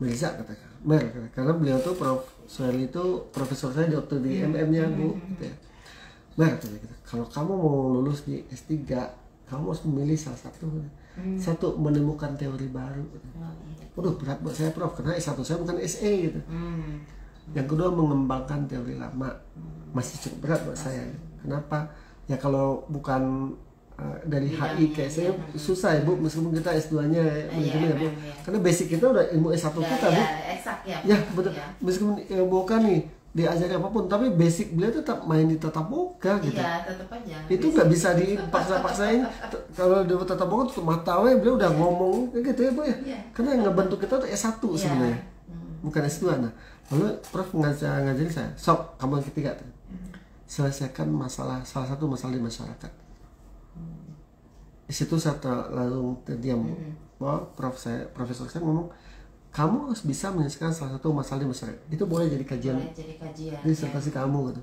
Mirza katakan, karena beliau tuh Prof Sueli itu profesor saya waktu di MM-nya Bu. Gitu ya. Mer, kalau kamu mau lulus di S3, kamu harus memilih salah satu menemukan teori baru. Waduh, berat buat saya Prof, karena S1 saya bukan SE gitu. Yang kedua mengembangkan teori lama, masih cukup berat buat saya. Kenapa? Ya kalau bukan dari HI kayak saya susah ya Bu, meskipun kita S2-nya ya Bu. Karena basic kita udah ilmu S1 kita Bu. Ya betul. Meskipun bukan nih diajari apapun, tapi basic beliau tetap main di tatap muka gitu. Iya, tetap aja. Itu nggak bisa dipaksa-paksain. Kalau di tatap muka tutup mata, beliau udah ngomong gitu ya Bu ya. Karena yang ngebentuk kita tuh S1 sebenarnya, bukan S2. Nah, lalu Prof ngajarin saya, sok kamu yang ketiga tuh, selesaikan salah satu masalah di masyarakat. Di situ saya lalu terdiam bahwa profesor saya ngomong, kamu harus bisa menyelesaikan salah satu masalah di masyarakat. Itu boleh jadi kajian. Disertasi kamu gitu.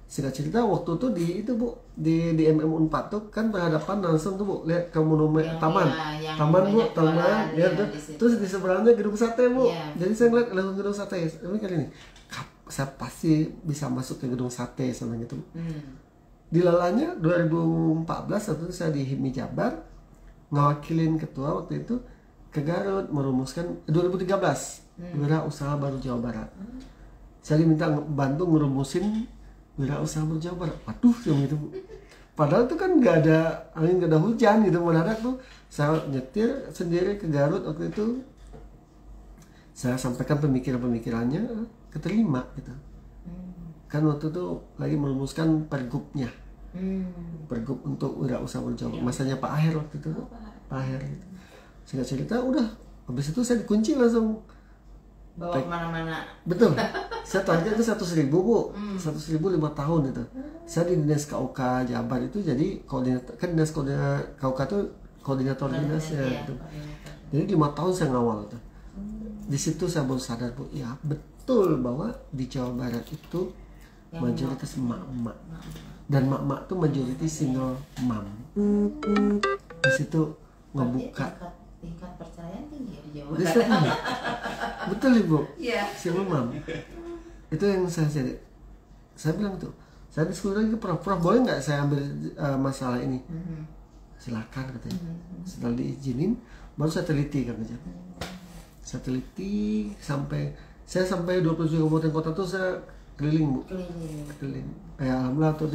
Singkat cerita waktu itu di Bu di MM Unpad tuh kan berhadapan langsung tuh Bu, lihat ke monumen taman Bu, taman ya tuh. Terus di sebelahnya gedung sate Bu. Jadi saya ngeliat langsung gedung sate. Tapi kali ini saya pasti bisa masuk ke gedung sate sama gitu. Dilalanya 2014 waktu itu saya di HIMI Jabar ngawakilin ketua waktu itu ke Garut merumuskan 2013 Wirausaha Baru Jawa Barat. Saya diminta bantu ngerumusin Wirausaha Baru Jawa Barat. Waduh, yang itu Bu. Padahal itu kan nggak ada angin, nggak ada hujan gitu, mendadak tuh saya nyetir sendiri ke Garut waktu itu. Saya sampaikan pemikirannya keterima gitu. Kan waktu itu lagi merumuskan pergubnya, pergub untuk Wirausaha Baru Jawa Barat. Masanya Pak Aher waktu itu, Pak Aher gitu. Singkat cerita udah, habis itu saya dikunci langsung. Bawa kemana-mana. Betul. Saya target itu 100.000 Bu, 100.000 5 tahun itu. Saya di Dinas KUK Jabar itu jadi koordinator, kan Dinas KUK itu koordinator dinas ya. Gitu. Jadi 5 tahun saya ngawal tuh. Di situ saya baru sadar Bu, ya betul bahwa di Jawa Barat itu mayoritas emak-emak. Dan emak-emak tuh majoritas single mom. Di situ ngebuka tingkat perceraian tinggi ya di Jawa Barat. Betul Ibu. Iya. Single mom. Itu yang saya bilang tuh. Saya diskusi lagi ke Prof, boleh nggak saya ambil masalah ini? Silakan katanya. Setelah diizinin, baru saya teliti katanya. Saya teliti sampai 27 kabupaten kota tuh saya keliling Bu. Keliling. Alhamdulillah tuh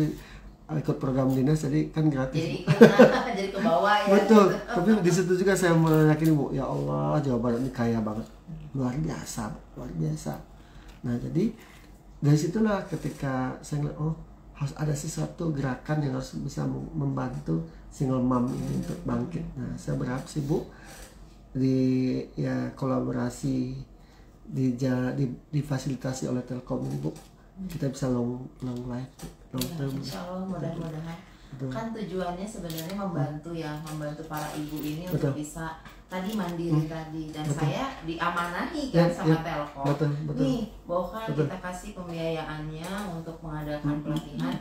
ikut program dinas jadi kan gratis. Jadi ke bawah ya. Betul. Tapi di situ juga saya meyakini Bu, ya Allah Jawa Barat ini kaya banget, luar biasa. Nah jadi dari situlah ketika saya ngeliat, oh harus ada sesuatu gerakan yang harus bisa membantu single mom ini untuk bangkit. Nah saya berharap sih Bu di kolaborasi difasilitasi oleh Telkom ini Bu, kita bisa long life, long term. Insya Allah mudah-mudahan. Kan tujuannya sebenarnya membantu para ibu ini Betul. untuk bisa tadi mandiri tadi, dan Betul. saya diamanahi kan sama Telkom. Betul. Nih, bahwa Betul. kita kasih pembiayaannya untuk mengadakan pelatihan,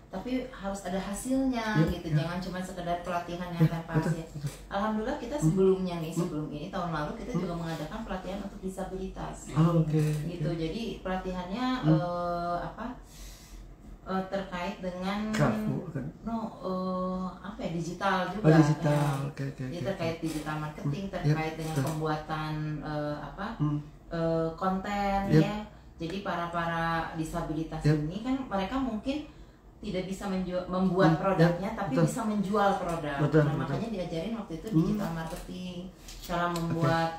tapi harus ada hasilnya gitu. Jangan cuma sekedar pelatihan yang tanpa hasil. Alhamdulillah kita sebelum ini tahun lalu kita juga mengadakan pelatihan untuk disabilitas. Gitu. Jadi pelatihannya terkait dengan digital juga. Digital. Jadi terkait digital marketing, terkait dengan pembuatan konten ya. Jadi para disabilitas ini kan mereka mungkin tidak bisa membuat produknya, tapi betul. bisa menjual produk. Betul, Nah, betul. makanya diajarin waktu itu digital marketing, cara membuat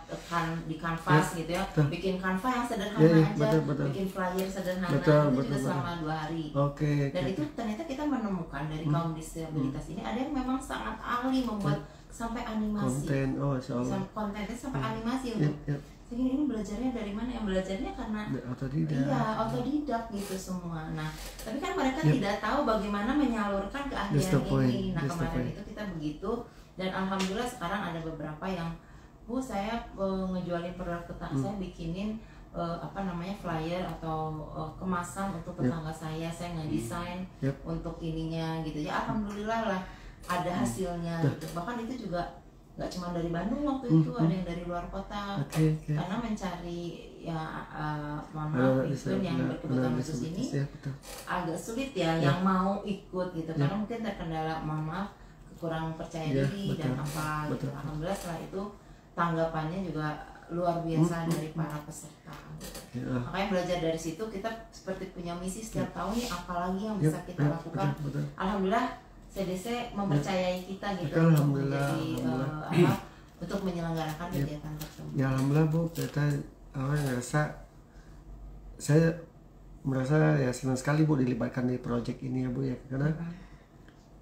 di kanvas gitu ya, betul. bikin kanvas yang sederhana Iya, aja, betul, betul. bikin flyer sederhana, Betul, itu betul, juga betul. selama 2 hari. Oke. Dan itu ternyata kita menemukan dari kaum disabilitas ini ada yang memang sangat ahli membuat sampai animasi. Konten, oh insya Allah. Kontennya sampai animasi Yep, untuk yep. jadi ini belajarnya dari mana? Yang belajarnya karena Otodidak. iya otodidak gitu semua. Nah tapi kan mereka Yep. tidak tahu bagaimana menyalurkan That's the keahlian point. ini. Nah That's the kemarin point. itu kita begitu dan alhamdulillah sekarang ada beberapa yang saya ngejualin produk tetangga saya bikinin flyer atau kemasan untuk tetangga saya ngedesain Yep. untuk ininya gitu ya. Alhamdulillah lah ada hasilnya gitu. Bahkan itu juga nggak cuma dari Bandung waktu itu, ada yang dari luar kota. Oke. Karena mencari ya mohon Anak-anak maaf itu yang berkebutuhan anak khusus ini ya, betul. agak sulit ya yang mau ikut gitu karena mungkin terkendala mohon maaf kurang percaya Ya, diri dan betul. apa gitu. Betul. Alhamdulillah setelah itu tanggapannya juga luar biasa dari para peserta gitu. Ya. Makanya belajar dari situ kita seperti punya misi setiap tahun nih apalagi yang Ya, bisa kita ya, lakukan. betul. Alhamdulillah CDC mempercayai kita gitu Betul, untuk alhamdulillah, menjadi untuk menyelenggarakan kegiatan tersebut. Ya alhamdulillah Bu, kita saya merasa ya senang sekali Bu dilibatkan di project ini ya Bu ya, karena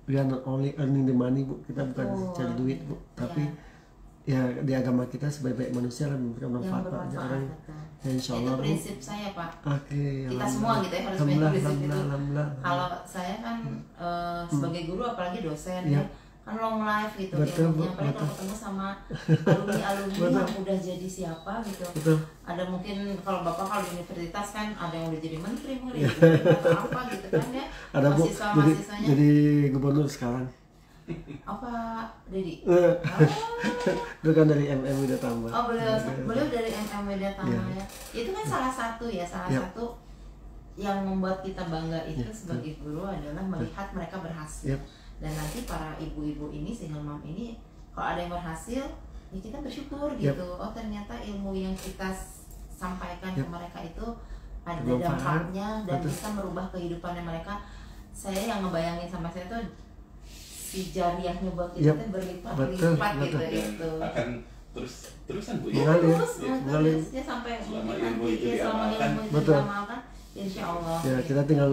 we are not only earning the money Bu, kita bukan cari duit Bu, tapi ya di agama kita sebaik-baik manusia lah memberikan Yang manfaat Pak bermanfaat orang. betul. Ya insya Itu Allah Bu. prinsip saya Pak. Oke. Kita alhamdulillah. semua gitu ya harus punya Alhamdulillah, prinsip itu. alhamdulillah. Kalau saya kan sebagai guru apalagi dosen Iya. ya kan long life gitu Betul, ilmunya. Bu, Apalagi betul. kalau ketemu sama alumni Betul. yang udah jadi siapa gitu. Betul. Ada mungkin kalau Bapak kalau di universitas kan ada yang udah jadi menteri mungkin atau apa gitu kan ya. Ada Bu, Mahasiswa-mahasiswanya jadi gubernur sekarang. apa Dedi? Itu kan dari MM udah tambah. Oh beliau dari MM Media Tama ya. Itu kan salah satu Yep. satu yang membuat kita bangga itu sebagai guru adalah melihat mereka berhasil. Yep. Dan nanti para ibu-ibu ini single mom ini kalau ada yang berhasil ya kita bersyukur gitu. Oh ternyata ilmu yang kita sampaikan ke mereka itu ada Bermanfaat. dampaknya dan Betul. bisa merubah kehidupannya mereka. Saya yang ngebayangin sama saya tuh si jariahnya buat kita Yep. tuh berlipat-lipat Betul, gitu betul. itu. Akan terusan Bu ya. Mengalir. Terus ya sampai Selama mungkin ilmu nanti, itu ya, selama diamalkan. ilmu itu Betul. diamalkan, insya Allah. Ya kita tinggal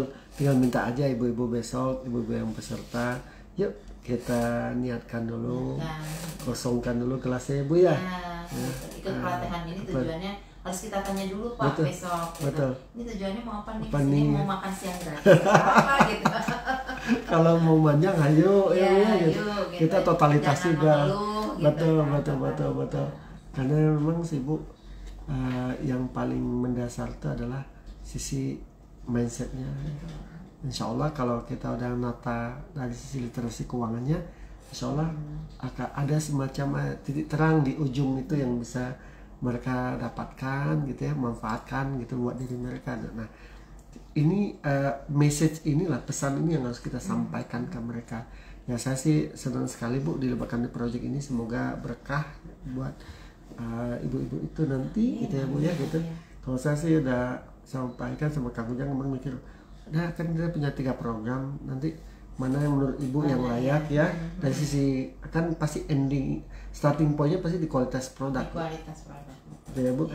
minta aja ibu-ibu besok, ibu-ibu yang peserta, yuk kita niatkan dulu, Nah, kosongkan dulu kelasnya Bu ya. gitu. Ikut pelatihan ini tujuannya harus kita tanya dulu Pak Betul, besok. Gitu. betul. Ini tujuannya mau apa nih? Apa Kesini nih? mau makan siang gratis. apa gitu. Kalau mau manjang ayo Ya, ya, gitu. yuk, gitu. Kita totalitas Jangan juga. mengeluh, gitu Betul, kan. betul. Karena memang sih Bu, yang paling mendasar itu adalah sisi mindsetnya. Insya Allah kalau kita udah nata dari sisi literasi keuangannya, Insya Allah akan ada semacam titik terang di ujung itu yang bisa mereka dapatkan gitu ya, manfaatkan gitu buat diri mereka. Nah ini message inilah, pesan ini yang harus kita sampaikan ke mereka. Ya saya sih senang sekali Bu dilibatkan di proyek ini, semoga berkah buat ibu-ibu itu nanti gitu ya Bu ya gitu. Kalau saya sih udah sampaikan sama Kang Ujang, emang mikir nah kan kita punya 3 program, nanti mana yang menurut ibu yang layak ya, dari sisi kan pasti starting pointnya pasti di kualitas produk Kualitas produk. ya Bu.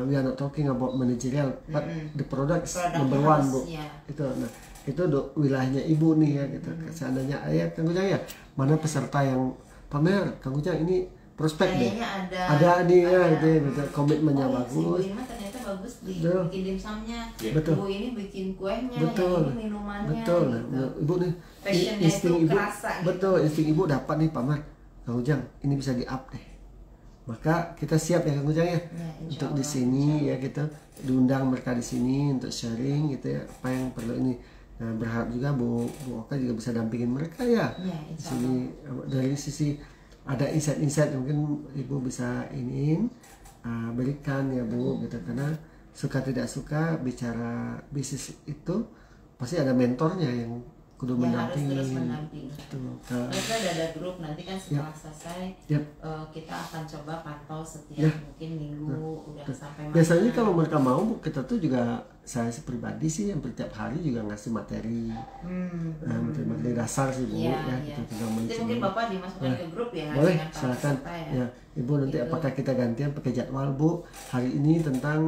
We are not talking about managerial, but the product is Produk number harus, 1 Bu. ya. Itu nah itu wilayahnya ibu nih ya gitu. Seandainya ayah Kang Ujang ya, mana peserta yang pamer Kang Ujang ini prospek deh. Kayaknya Ada nih ya ada. gitu ya, gitu. Komitmennya Oh, bagus. Si Bu ini mah ternyata bagus Betul. bikin dimsumnya. Betul. Bu ini bikin kuehnya, Betul. yang ini minumannya. Betul. Gitu. Nah, ibu nih Passionnya insting itu ibu kerasa, gitu. betul, insting ibu dapat nih Pak Kang Ujang ini bisa di up deh, maka kita siap ya Kang Ujang ya, insya untuk di Allah, sini ya gitu, diundang mereka di sini untuk sharing gitu ya apa yang perlu ini. Nah berharap juga Bu Oka juga bisa dampingin mereka ya, Ya, di insya sini dari sisi ada insight-insight yang mungkin ibu bisa berikan ya Bu gitu, karena suka tidak suka bicara bisnis itu pasti ada mentornya yang kudu Ya, harus mendampingi. terus mendampingi. Betul. Mereka ada grup nanti kan setelah selesai Yap. kita akan coba pantau setiap mungkin minggu udah sampai mana. Biasanya kalau mereka mau Bu, kita tuh juga saya pribadi sih yang tiap hari juga ngasih materi, materi dasar sih Bu, Iya, ya iya. kita tinggal Nanti mungkin manajemen. Bapak dimasukkan ke grup ya Boleh, dengan para silakan. peserta Ya, Ibu nanti Gitu. apakah kita gantian pakai jadwal Bu hari ini tentang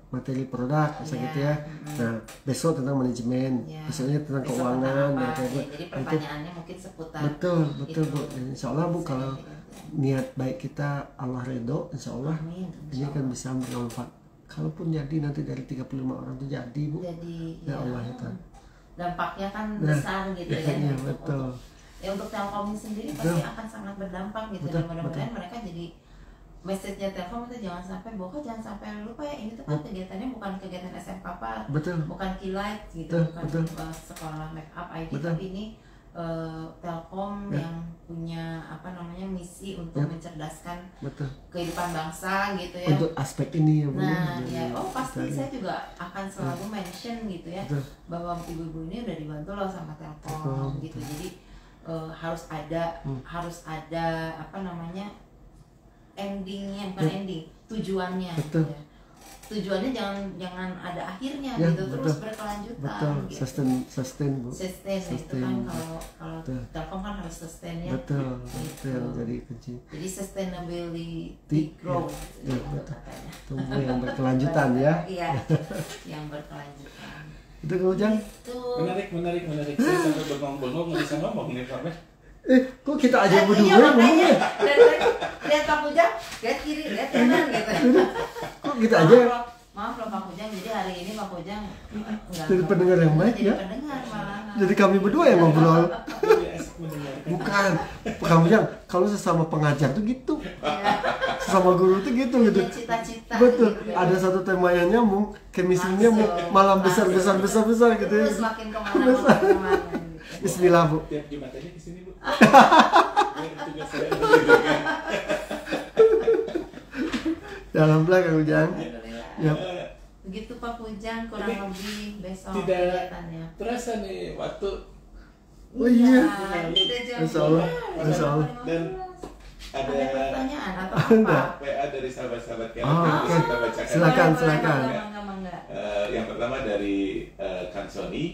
materi produk misalnya Iya, gitu ya. Nah, besok tentang manajemen, Ya. besoknya tentang Besok keuangan, tentang ya, apa, kayak ya. gitu. Jadi Itu pertanyaannya mungkin seputar betul Bu. itu. Dan insya Allah Bu Bisa kalau diganti-ganti. niat baik kita Allah ridho, insya Allah Amin, ini insya kan bisa bermanfaat. Kalaupun jadi nanti dari 35 orang itu jadi Bu, Jadi ya Allah ya kan. dampaknya kan Nah, besar gitu ya. iya, untuk- betul. untuk Telkom sendiri Betul. pasti akan sangat berdampak gitu. Betul, Dan mudah-mudahan mereka jadi message-nya Telkom itu jangan sampai Boka jangan sampai lupa ya ini tuh kan kegiatannya bukan kegiatan SMK apa, Betul. bukan Keylight gitu, Betul, bukan betul. sekolah make up IT, Betul. tapi ini Telkom Ya. yang punya apa namanya misi untuk Ya. mencerdaskan Betul. kehidupan bangsa gitu ya. Untuk aspek ini ya Bu. Nah, Jadi, ya, pasti kita- saya juga akan selalu mention gitu ya, Betul. bahwa ibu-ibu ini udah dibantu loh sama Telkom Betul, gitu. betul. Jadi harus ada apa namanya endingnya, bukan Ya. ending, tujuannya. Betul. Gitu ya. Tujuannya jangan ada akhirnya Ya, gitu, terus betul. berkelanjutan. Betul, Gitu. sustain Bu. Sustain, nah, itu Sustain. kan kalau Betul. Telkom kan harus sustain ya. Betul, Gitu. itu yang jadi kunci. Jadi sustainability Ti- growth ya, gitu betul. katanya. Tumbuh yang berkelanjutan ya. Iya, yang berkelanjutan. Itu Kang Ujang. Itu Menarik. Saya sampai bengong-bengong nggak bisa ngomong nih sampai. Kok kita aja iya, berdua makanya. ngomongnya? Lihat Pak Ujang, lihat kiri, lihat kanan gitu. Kok kita aja Maaf loh Pak Ujang, jadi hari ini Pak Ujang enggak Jadi pendengar yang baik, jadi ya? pendengar malah. jadi kami berdua yang ngobrol? Jadi asik mendengarkan. Bukan. Kang Ujang, kalau sesama pengajar tuh gitu. Ya, Sesama guru tuh gitu. punya cita-cita. Betul. gitu. Ada satu tema yang nyambung, chemistry-nya Langsung, malah besar gitu ya. Terus makin kemana-mana gitu. Bismillah Bu. Tiap Jumat aja ke sini, Bu. Biar tugas saya begitu kan. Ya, alhamdulillah Kang Ujang. Alhamdulillah. Ya. Begitu Pak Ujang, kurang Ini lebih besok Tidak kegiatannya. terasa nih waktu Oh iya. Udah jam Masya Allah, 2, Masya Allah. Dan ada ada pertanyaan atau apa? WA dari sahabat-sahabat kita Oh, yang oke. kita bacakan. Silakan, Boleh, silakan. Mangga. Yang pertama dari Kang Sony.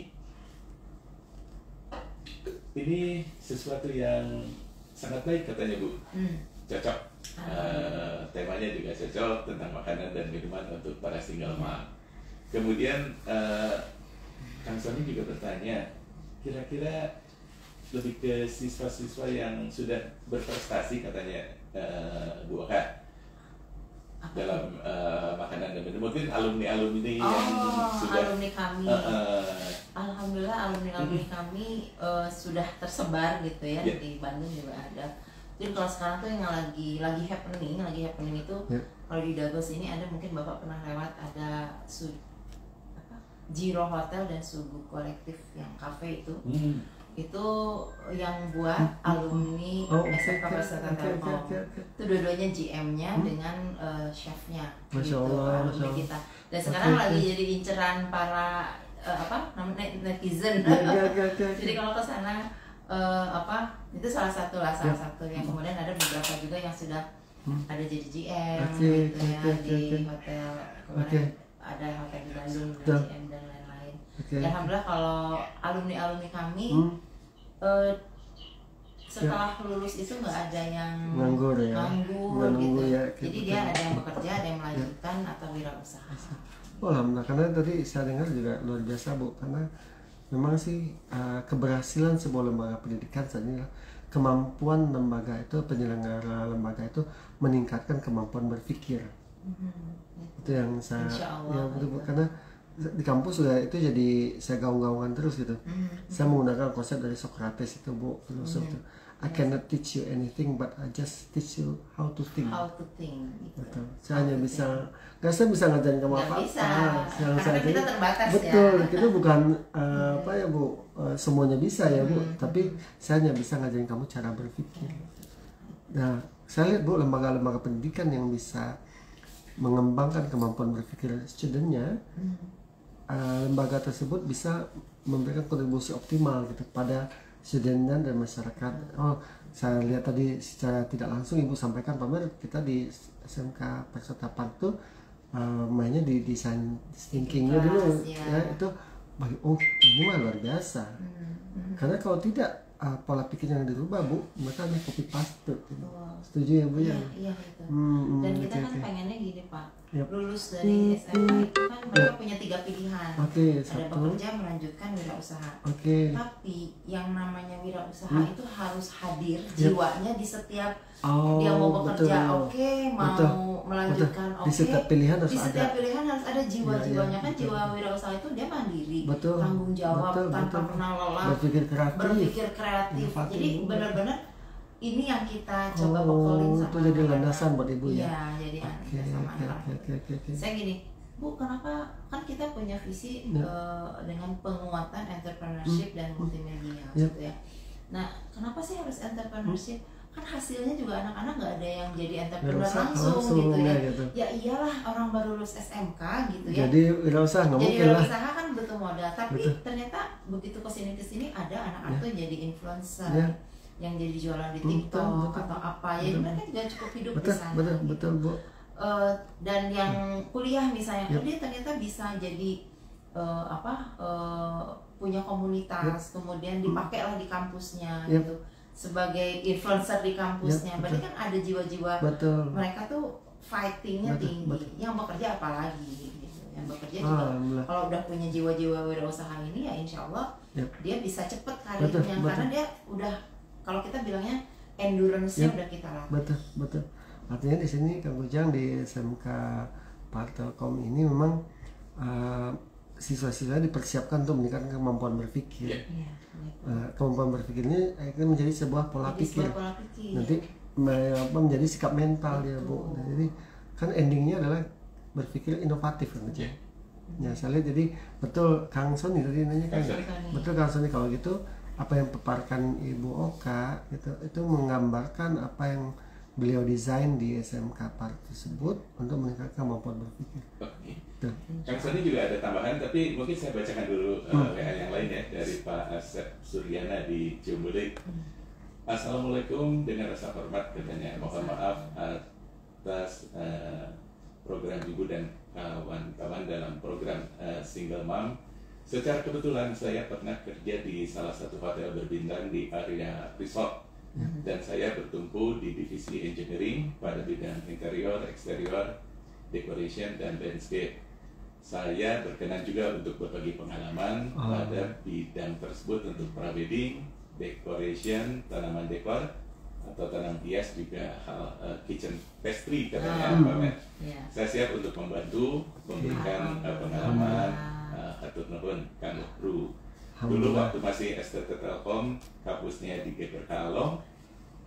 Ini sesuatu yang sangat baik katanya Bu. Cocok. Temanya juga cocok tentang makanan dan minuman untuk para single mom. Kemudian Kang Sony juga bertanya, kira-kira lebih ke siswa-siswa yang sudah berprestasi katanya Bu Oka dalam makanan dan minuman, mungkin alumni-alumni yang sudah alumni kami. Alhamdulillah alumni kami sudah tersebar gitu ya, Iya. Ya. di Bandung juga ada. Jadi kalau sekarang tuh yang lagi happening itu Ya. kalau di Dagos ini ada, mungkin Bapak pernah lewat, ada Jiro Hotel dan Sugu Kolektif yang cafe itu. Itu yang buat alumni Oh, SMK oke, Peserta oke, Telkom. oke. Itu dua-duanya GM-nya dengan chefnya. Masya Allah, alumni Masya Allah. kita. Dan sekarang Oke, lagi oke. jadi inceran para netizen. Oke. Jadi kalau ke sana itu salah satu yang kemudian ada beberapa juga yang sudah ada jadi GM Oke, gitu ya, oke, di oke. hotel kemarin Oke. ada hotel di Bandung Betul. GM dan lain-lain. Oke. Ya, alhamdulillah kalau alumni kami setelah lulus itu nggak ada yang Nganggur ya. nganggur Nggak nunggu gitu. ya, Jadi betul. dia ada yang bekerja, ada yang melanjutkan atau wirausaha. Oh, alhamdulillah, karena tadi saya dengar juga luar biasa Bu, karena memang sih keberhasilan sebuah lembaga pendidikan saat ini adalah kemampuan lembaga itu, penyelenggara lembaga itu meningkatkan kemampuan berpikir. Itu yang saya Insya Allah, ya betul Bu, itu. karena di kampus juga itu jadi saya gaung-gaungan terus gitu. Saya menggunakan konsep dari Socrates itu Bu, filosof itu. I cannot teach you anything, but I just teach you how to think. How to think gitu. Betul. Saya hanya bisa, nggak saya bisa ngajarin kamu Nggak apa-apa. bisa, Yang karena saya kita ajarin- terbatas ya. betul, kita bukan apa ya Bu, semuanya bisa ya Bu, tapi saya hanya bisa ngajarin kamu cara berpikir. Nah, saya lihat Bu, lembaga-lembaga pendidikan yang bisa mengembangkan kemampuan berpikir studentnya, lembaga tersebut bisa memberikan kontribusi optimal gitu pada studentnya dan masyarakat. Oh, saya lihat tadi secara tidak langsung Ibu sampaikan pamer kita di SMK Peserta Park tuh mainnya di desain thinkingnya dulu ya itu bagi ini mah luar biasa. Karena kalau tidak pola pikir yang dirubah Bu, mereka hanya copy paste. Setuju ya Bu ya? Iya itu. Dan kita kan pengennya gini Pak, lulus dari SMA itu kan mereka punya 3 pilihan. Ada bekerja, melanjutkan wirausaha. Tapi yang namanya wirausaha itu harus hadir jiwanya di setiap dia mau bekerja, mau melanjutkan, di setiap pilihan harus di setiap pilihan harus ada jiwa-jiwanya kan. Jiwa wirausaha itu dia mandiri, tanggung jawab, tanpa pernah lelah, berpikir kreatif. Jadi benar-benar ini yang kita coba bekolin sama itu jadi landasan buat Ibu ya. Iya, jadi sama anak. Saya gini, Bu, kenapa kan kita punya visi dengan penguatan entrepreneurship dan multimedia gitu ya. Nah, kenapa sih harus entrepreneurship? Kan hasilnya juga anak-anak nggak ada yang jadi entrepreneur langsung gitu ya. Ya iyalah, orang baru lulus SMK gitu ya. Jadi wirausaha nggak mungkin lah. Jadi wirausaha kan butuh modal, tapi ternyata begitu kesini ada anak-anak tuh jadi influencer, yang jadi jualan di TikTok atau apa ya, mereka juga cukup hidup di sana. Betul Bu. Dan yang kuliah misalnya, dia ternyata bisa jadi punya komunitas, kemudian dipakailah di kampusnya gitu. Sebagai influencer di kampusnya, berarti kan ada jiwa-jiwa mereka tuh fightingnya tinggi. Yang bekerja apalagi gitu, yang bekerja juga kalau udah punya jiwa-jiwa wirausaha ini ya insya Allah dia bisa cepet karirnya karena dia udah, kalau kita bilangnya endurance-nya udah kita latih. Betul. Artinya di sini Kang Ujang di SMK Partelkom ini memang siswa-siswa dipersiapkan untuk meningkatkan kemampuan berpikir. Kemampuan berpikir ini akan menjadi sebuah pola pikir. Nanti menjadi sikap mental ya Bu. Jadi kan endingnya adalah berpikir inovatif kan aja. Ya saya lihat, jadi betul Kang Sony tadi nanya kan. Betul Kang Sony, kalau gitu apa yang paparkan Ibu Oka itu menggambarkan apa yang beliau desain di SMK Park tersebut untuk meningkatkan kemampuan berpikir. Kang Sony juga ada tambahan, tapi mungkin saya bacakan dulu WA yang lain ya, dari Pak Asep Suryana di Ciumbuleuit. Assalamualaikum, dengan rasa hormat katanya, mohon maaf atas program Ibu dan kawan-kawan dalam program Single Mom. Secara kebetulan saya pernah kerja di salah satu hotel berbintang di area resort, dan saya bertumpu di divisi engineering pada bidang interior, eksterior, decoration, dan landscape. Saya berkenan juga untuk berbagi pengalaman pada bidang tersebut untuk pra-wedding, decoration, tanaman dekor, atau tanam hias, juga hal kitchen pastry katanya Pak Mer. Saya siap untuk membantu memberikan pengalaman. Hatur nuhun Kang Bro. Dulu waktu masih STT Telkom, kampusnya di GPK Along,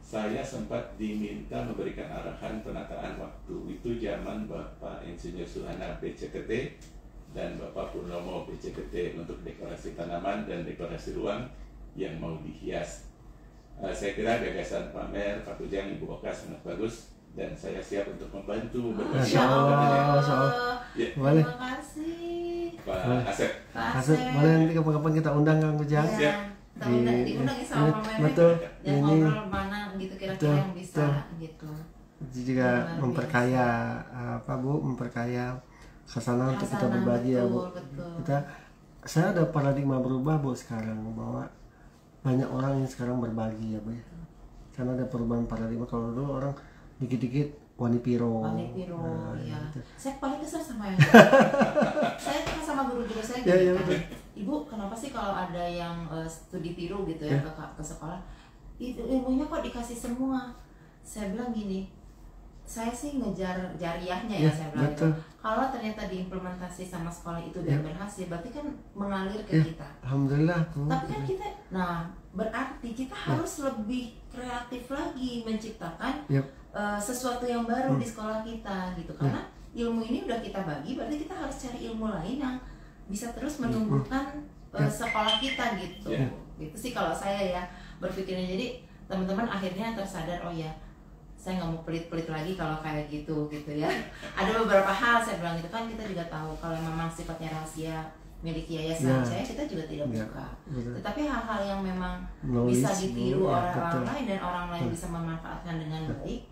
saya sempat diminta memberikan arahan penataan waktu. Itu zaman Bapak Insinyur Suhana BCTT dan Bapak Purnomo BCTT untuk dekorasi tanaman dan dekorasi ruang yang mau dihias. Saya kira gagasan Pak Mer, Pak Ujang, Ibu Oka sangat bagus, dan saya siap untuk membantu berbagi pengalaman. Boleh. Terima kasih Pak Asep. Boleh nanti kapan-kapan kita undang Kang Ujang. Diundang sama Pak Mer. Betul. Dan ngobrol mana gitu kira-kira yang bisa gitu. Itu juga memperkaya memperkaya khasana untuk kita berbagi ya Bu. Saya ada paradigma berubah Bu sekarang, bahwa banyak orang yang sekarang berbagi ya Bu ya. Karena ada perubahan paradigma. Kalau dulu orang dikit-dikit wani piro ya. Gitu. Saya paling kesal sama yang saya kan sama guru-guru saya gitu kan. Ibu, kenapa sih kalau ada yang studi tiru gitu ya ke sekolah, itu ilmunya kok dikasih semua? Saya bilang gini, saya sih ngejar jariahnya ya, saya bilang gitu. Kalau ternyata diimplementasi sama sekolah itu dan berhasil, berarti kan mengalir ke kita. Alhamdulillah. Tapi kan kita, berarti kita harus lebih kreatif lagi menciptakan sesuatu yang baru di sekolah kita gitu. Karena ilmu ini udah kita bagi, berarti kita harus cari ilmu lain yang bisa terus menumbuhkan sekolah kita gitu. Gitu sih kalau saya ya berpikirnya. Jadi teman-teman akhirnya tersadar, oh ya, saya nggak mau pelit-pelit lagi kalau kayak gitu ya. Ada beberapa hal saya bilang gitu kan, kita juga tahu kalau memang sifatnya rahasia milik yayasan saya, kita juga tidak buka. Tetapi hal-hal yang memang bisa ditiru orang lain dan orang lain bisa memanfaatkan dengan baik,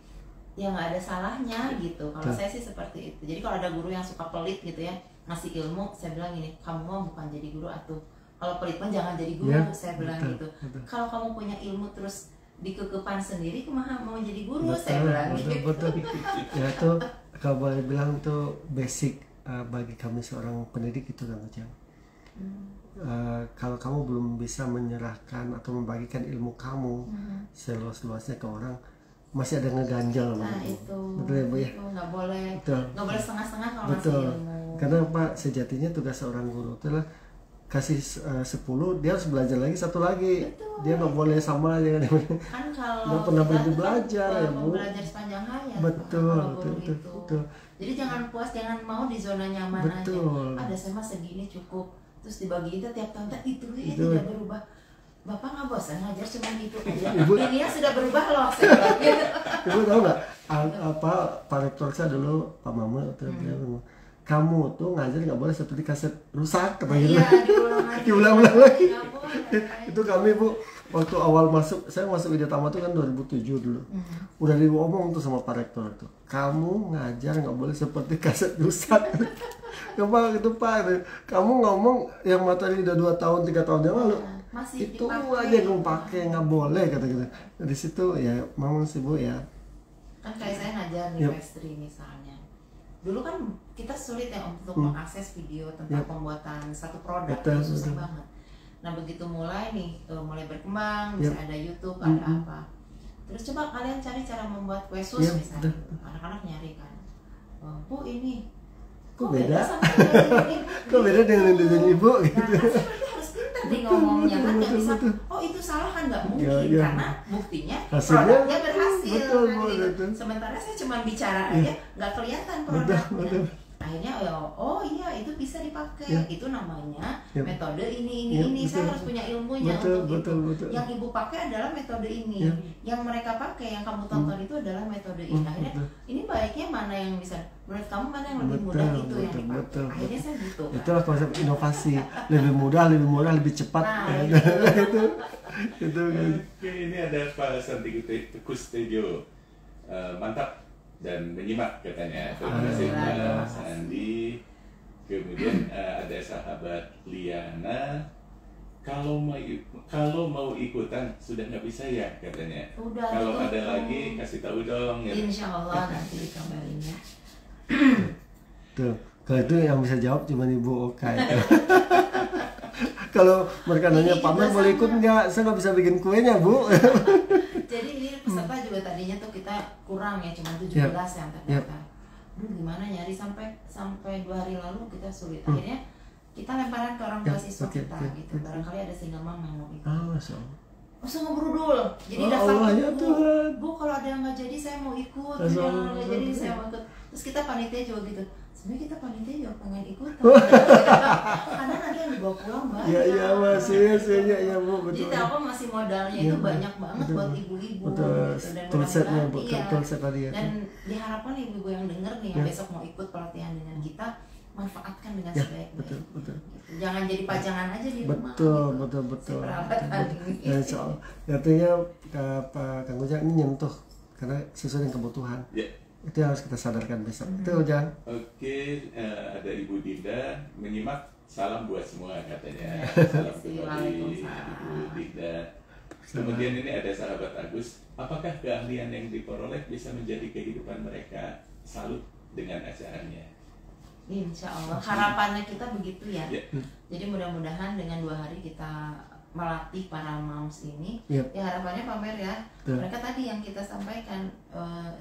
ya nggak ada salahnya gitu. Kalau saya sih seperti itu. Jadi kalau ada guru yang suka pelit gitu ya ngasih ilmu, saya bilang gini, kamu mau bukan jadi guru atuh. Kalau pelit mah jangan jadi guru, saya bilang gitu. Kalau kamu punya ilmu terus dikekepan sendiri, kumaha mau jadi guru, saya bilang gitu. Betul. Ya tuh kalau boleh bilang tuh basic bagi kami seorang pendidik itu Kang Ujang. Kalau kamu belum bisa menyerahkan atau membagikan ilmu kamu seluas-luasnya ke orang, masih ada ngeganjal. Nah itu, betul ya Bu ya? Itu nggak boleh setengah-setengah kalau betul. ngasih ilmu. Karena Pak, sejatinya tugas seorang guru itu adalah kasih 10, dia harus belajar lagi 1 lagi. Betul. Dia nggak boleh sama aja Kan kalau nggak pernah kita berhenti tuh belajar kan ya Bu. belajar sepanjang hayat. Betul, kalau guru betul, itu. betul. Jadi jangan puas, jangan mau di zona nyaman Betul. aja. Ada saya mah segini cukup. Terus dibagi itu tiap tahun itu tidak berubah. Bapak nggak bosan ngajar cuma gitu aja. Ini ya sudah berubah loh. Saya bilang gitu. Ibu tahu nggak apa Pak Rektor saya dulu Pak Mama atau kamu tuh ngajar nggak boleh seperti kaset rusak katanya. Iya, diulang-ulang lagi. Nggak boleh. Itu kami Bu waktu awal masuk, saya masuk Widya Tama tuh kan 2007 dulu. Udah diomong tuh sama Pak Rektor tuh, kamu ngajar nggak boleh seperti kaset rusak. Coba gitu Pak, kamu ngomong yang materi udah 2 tahun 3 tahun yang lalu, Masih itu dipakai. aja yang pakai, nggak boleh kata gitu. Dari situ ya memang sih Bu ya. Kan kayak saya ngajar di Pastry misalnya. Dulu kan kita sulit ya untuk mengakses video tentang pembuatan satu produk, Betul, itu susah betul. banget. Nah begitu mulai nih, mulai berkembang, bisa ada YouTube, ada apa. Terus coba kalian cari cara membuat kue sus misalnya. Anak-anak nyari kan, Bu ini Kok beda? sama yang Kok beda dengan yang Ibu gitu. Nah, kan saya berarti harus pintar nih ngomongnya kan, nggak bisa, Betul. oh itu salah kan nggak mungkin, Ya. karena buktinya Hasilnya, produknya berhasil betul, kan, Bu, gitu. betul. Sementara saya cuma bicara aja, nggak kelihatan produknya. betul. Akhirnya oh iya itu bisa dipakai, itu namanya Ya. metode ini Ya, saya betul. harus punya ilmunya Betul, untuk betul, itu. betul. Yang ibu pakai adalah metode ini, Ya. yang mereka pakai, yang kamu tonton itu adalah metode ini. Akhirnya betul. ini baiknya mana yang bisa, menurut kamu mana yang lebih Betul, mudah itu yang betul, dipakai. betul. Akhirnya saya gitu. Kan? Itulah konsep inovasi, lebih mudah, lebih cepat. Nah, itu kan. Oke, ini ada Pak Santi Kustejo. Mantap dan menyimak katanya. Terima kasih Pak Sandi. Kemudian ada sahabat Liana. Kalau mau ikutan sudah nggak bisa ya katanya. Udah, Kalau ditutup. ada lagi kasih tahu dong. Ya. Insya Allah nanti dikabarin ya. Tuh, kalau itu yang bisa jawab cuma Ibu Oka itu. Kalau mereka nanya Ini Pak Mer juga boleh sama. ikut nggak? Saya nggak bisa bikin kuenya Bu. Jadi ini peserta juga tadinya tuh kita kurang ya, cuma 17 yang ternyata. Aduh gimana nyari sampai 2 hari lalu kita sulit. Akhirnya kita lemparan ke orang tua siswa kita gitu. Barangkali ada single mom yang mau ikut. Masya Allah. Langsung ngebrudul. Jadi Oh, daftar Allah, ke ya Bu. Tuhan. Bu kalau ada yang nggak jadi saya mau ikut. Masya Kalau Allah. nggak jadi saya mau ikut. Terus kita panitia juga gitu. Sebenarnya kita panitia juga pengen ikut. Karena nanti yang dibawa pulang banyak. Iya masih ya Bu Jadi betul. Telkom masih modalnya Iya, itu banyak banget betul. buat ibu-ibu Betul. gitu. Dan Toolsetnya Bu, mudah-mudahan, toolset tadi ya. dan diharapkan ibu-ibu yang denger nih yang Ya. besok mau ikut pelatihan dengan kita, manfaatkan dengan Ya, sebaik-baiknya. betul, betul. Gitu. Jangan jadi pajangan aja di rumah. Betul, gitu. betul. Si peralatan ini. Ya, insya Allah. Artinya Pak Kang Ujang ini nyentuh karena sesuai dengan kebutuhan. Ya. Itu yang harus kita sadarkan besok. Itu Ujang. Oke, ada Ibu Dinda menyimak. Salam buat semua katanya. Ya, Salam kembali Waalaikumsalam. Ibu Dinda. Kemudian ini ada sahabat Agus. Apakah keahlian yang diperoleh bisa menjadi kehidupan mereka? Salut dengan acaranya. Insya Allah. Harapannya kita begitu ya. Ya. Jadi mudah-mudahan dengan 2 hari kita melatih para moms ini, Yep. ya harapannya pamer ya. Betul. Mereka tadi yang kita sampaikan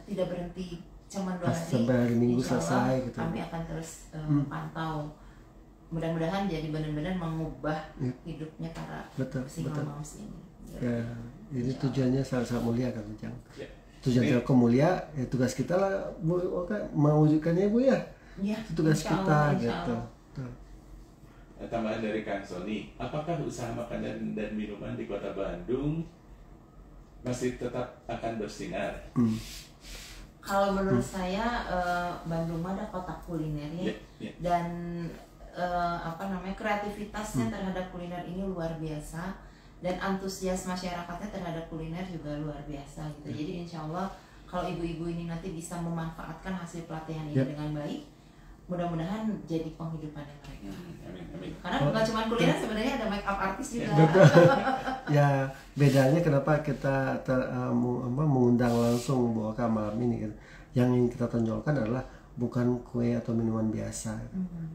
tidak berhenti cuma 2 hari. Sampai hari Minggu Insya Allah selesai gitu. Kami akan terus pantau. Mudah-mudahan jadi benar-benar mengubah hidupnya para Betul, single betul. moms ini. Ya, ini tujuannya sangat mulia kan Ujang. Ya. Tujuan Telkom mulia, ya tugas kita lah Bu Oka mewujudkannya Bu ya. Ya, Itu tugas insya kita Allah, insya gitu. Allah. Tuh. Tambahan dari Kang Sony, apakah usaha makanan dan minuman di Kota Bandung masih tetap akan bersinar? Kalau menurut saya Bandung ada kota kuliner ya. Dan kreativitasnya terhadap kuliner ini luar biasa, dan antusias masyarakatnya terhadap kuliner juga luar biasa gitu. Jadi insya Allah kalau ibu-ibu ini nanti bisa memanfaatkan hasil pelatihan ini Yep. dengan baik, mudah-mudahan jadi penghidupannya mereka. Amin. Karena bukan cuma kuliner, sebenarnya ada make up artist juga. Ya bedanya kenapa kita mengundang langsung Bu Oka malam ini kan. Yang ingin kita tonjolkan adalah bukan kue atau minuman biasa,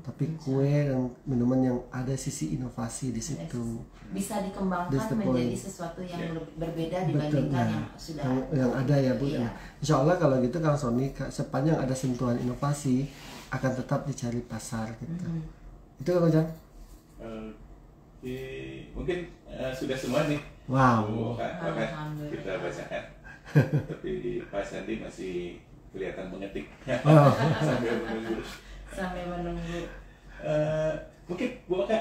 tapi kue dan minuman yang ada sisi inovasi di situ. Bisa dikembangkan That's the menjadi point. sesuatu yang Yeah. berbeda Betul, dibandingkan nah, yang sudah yang ada ya Bu. Iya. Nah, Insya Allah kalau gitu Kang Sony, sepanjang ada sentuhan inovasi akan tetap dicari pasar gitu. Itu Kang Ujang. Oke, mungkin sudah semua nih. Wow. Alhamdulillah. Kita bacakan. Tapi Pak Sandi masih kelihatan mengetik Oh. sambil menunggu. sampai menunggu. Mungkin Bu Oka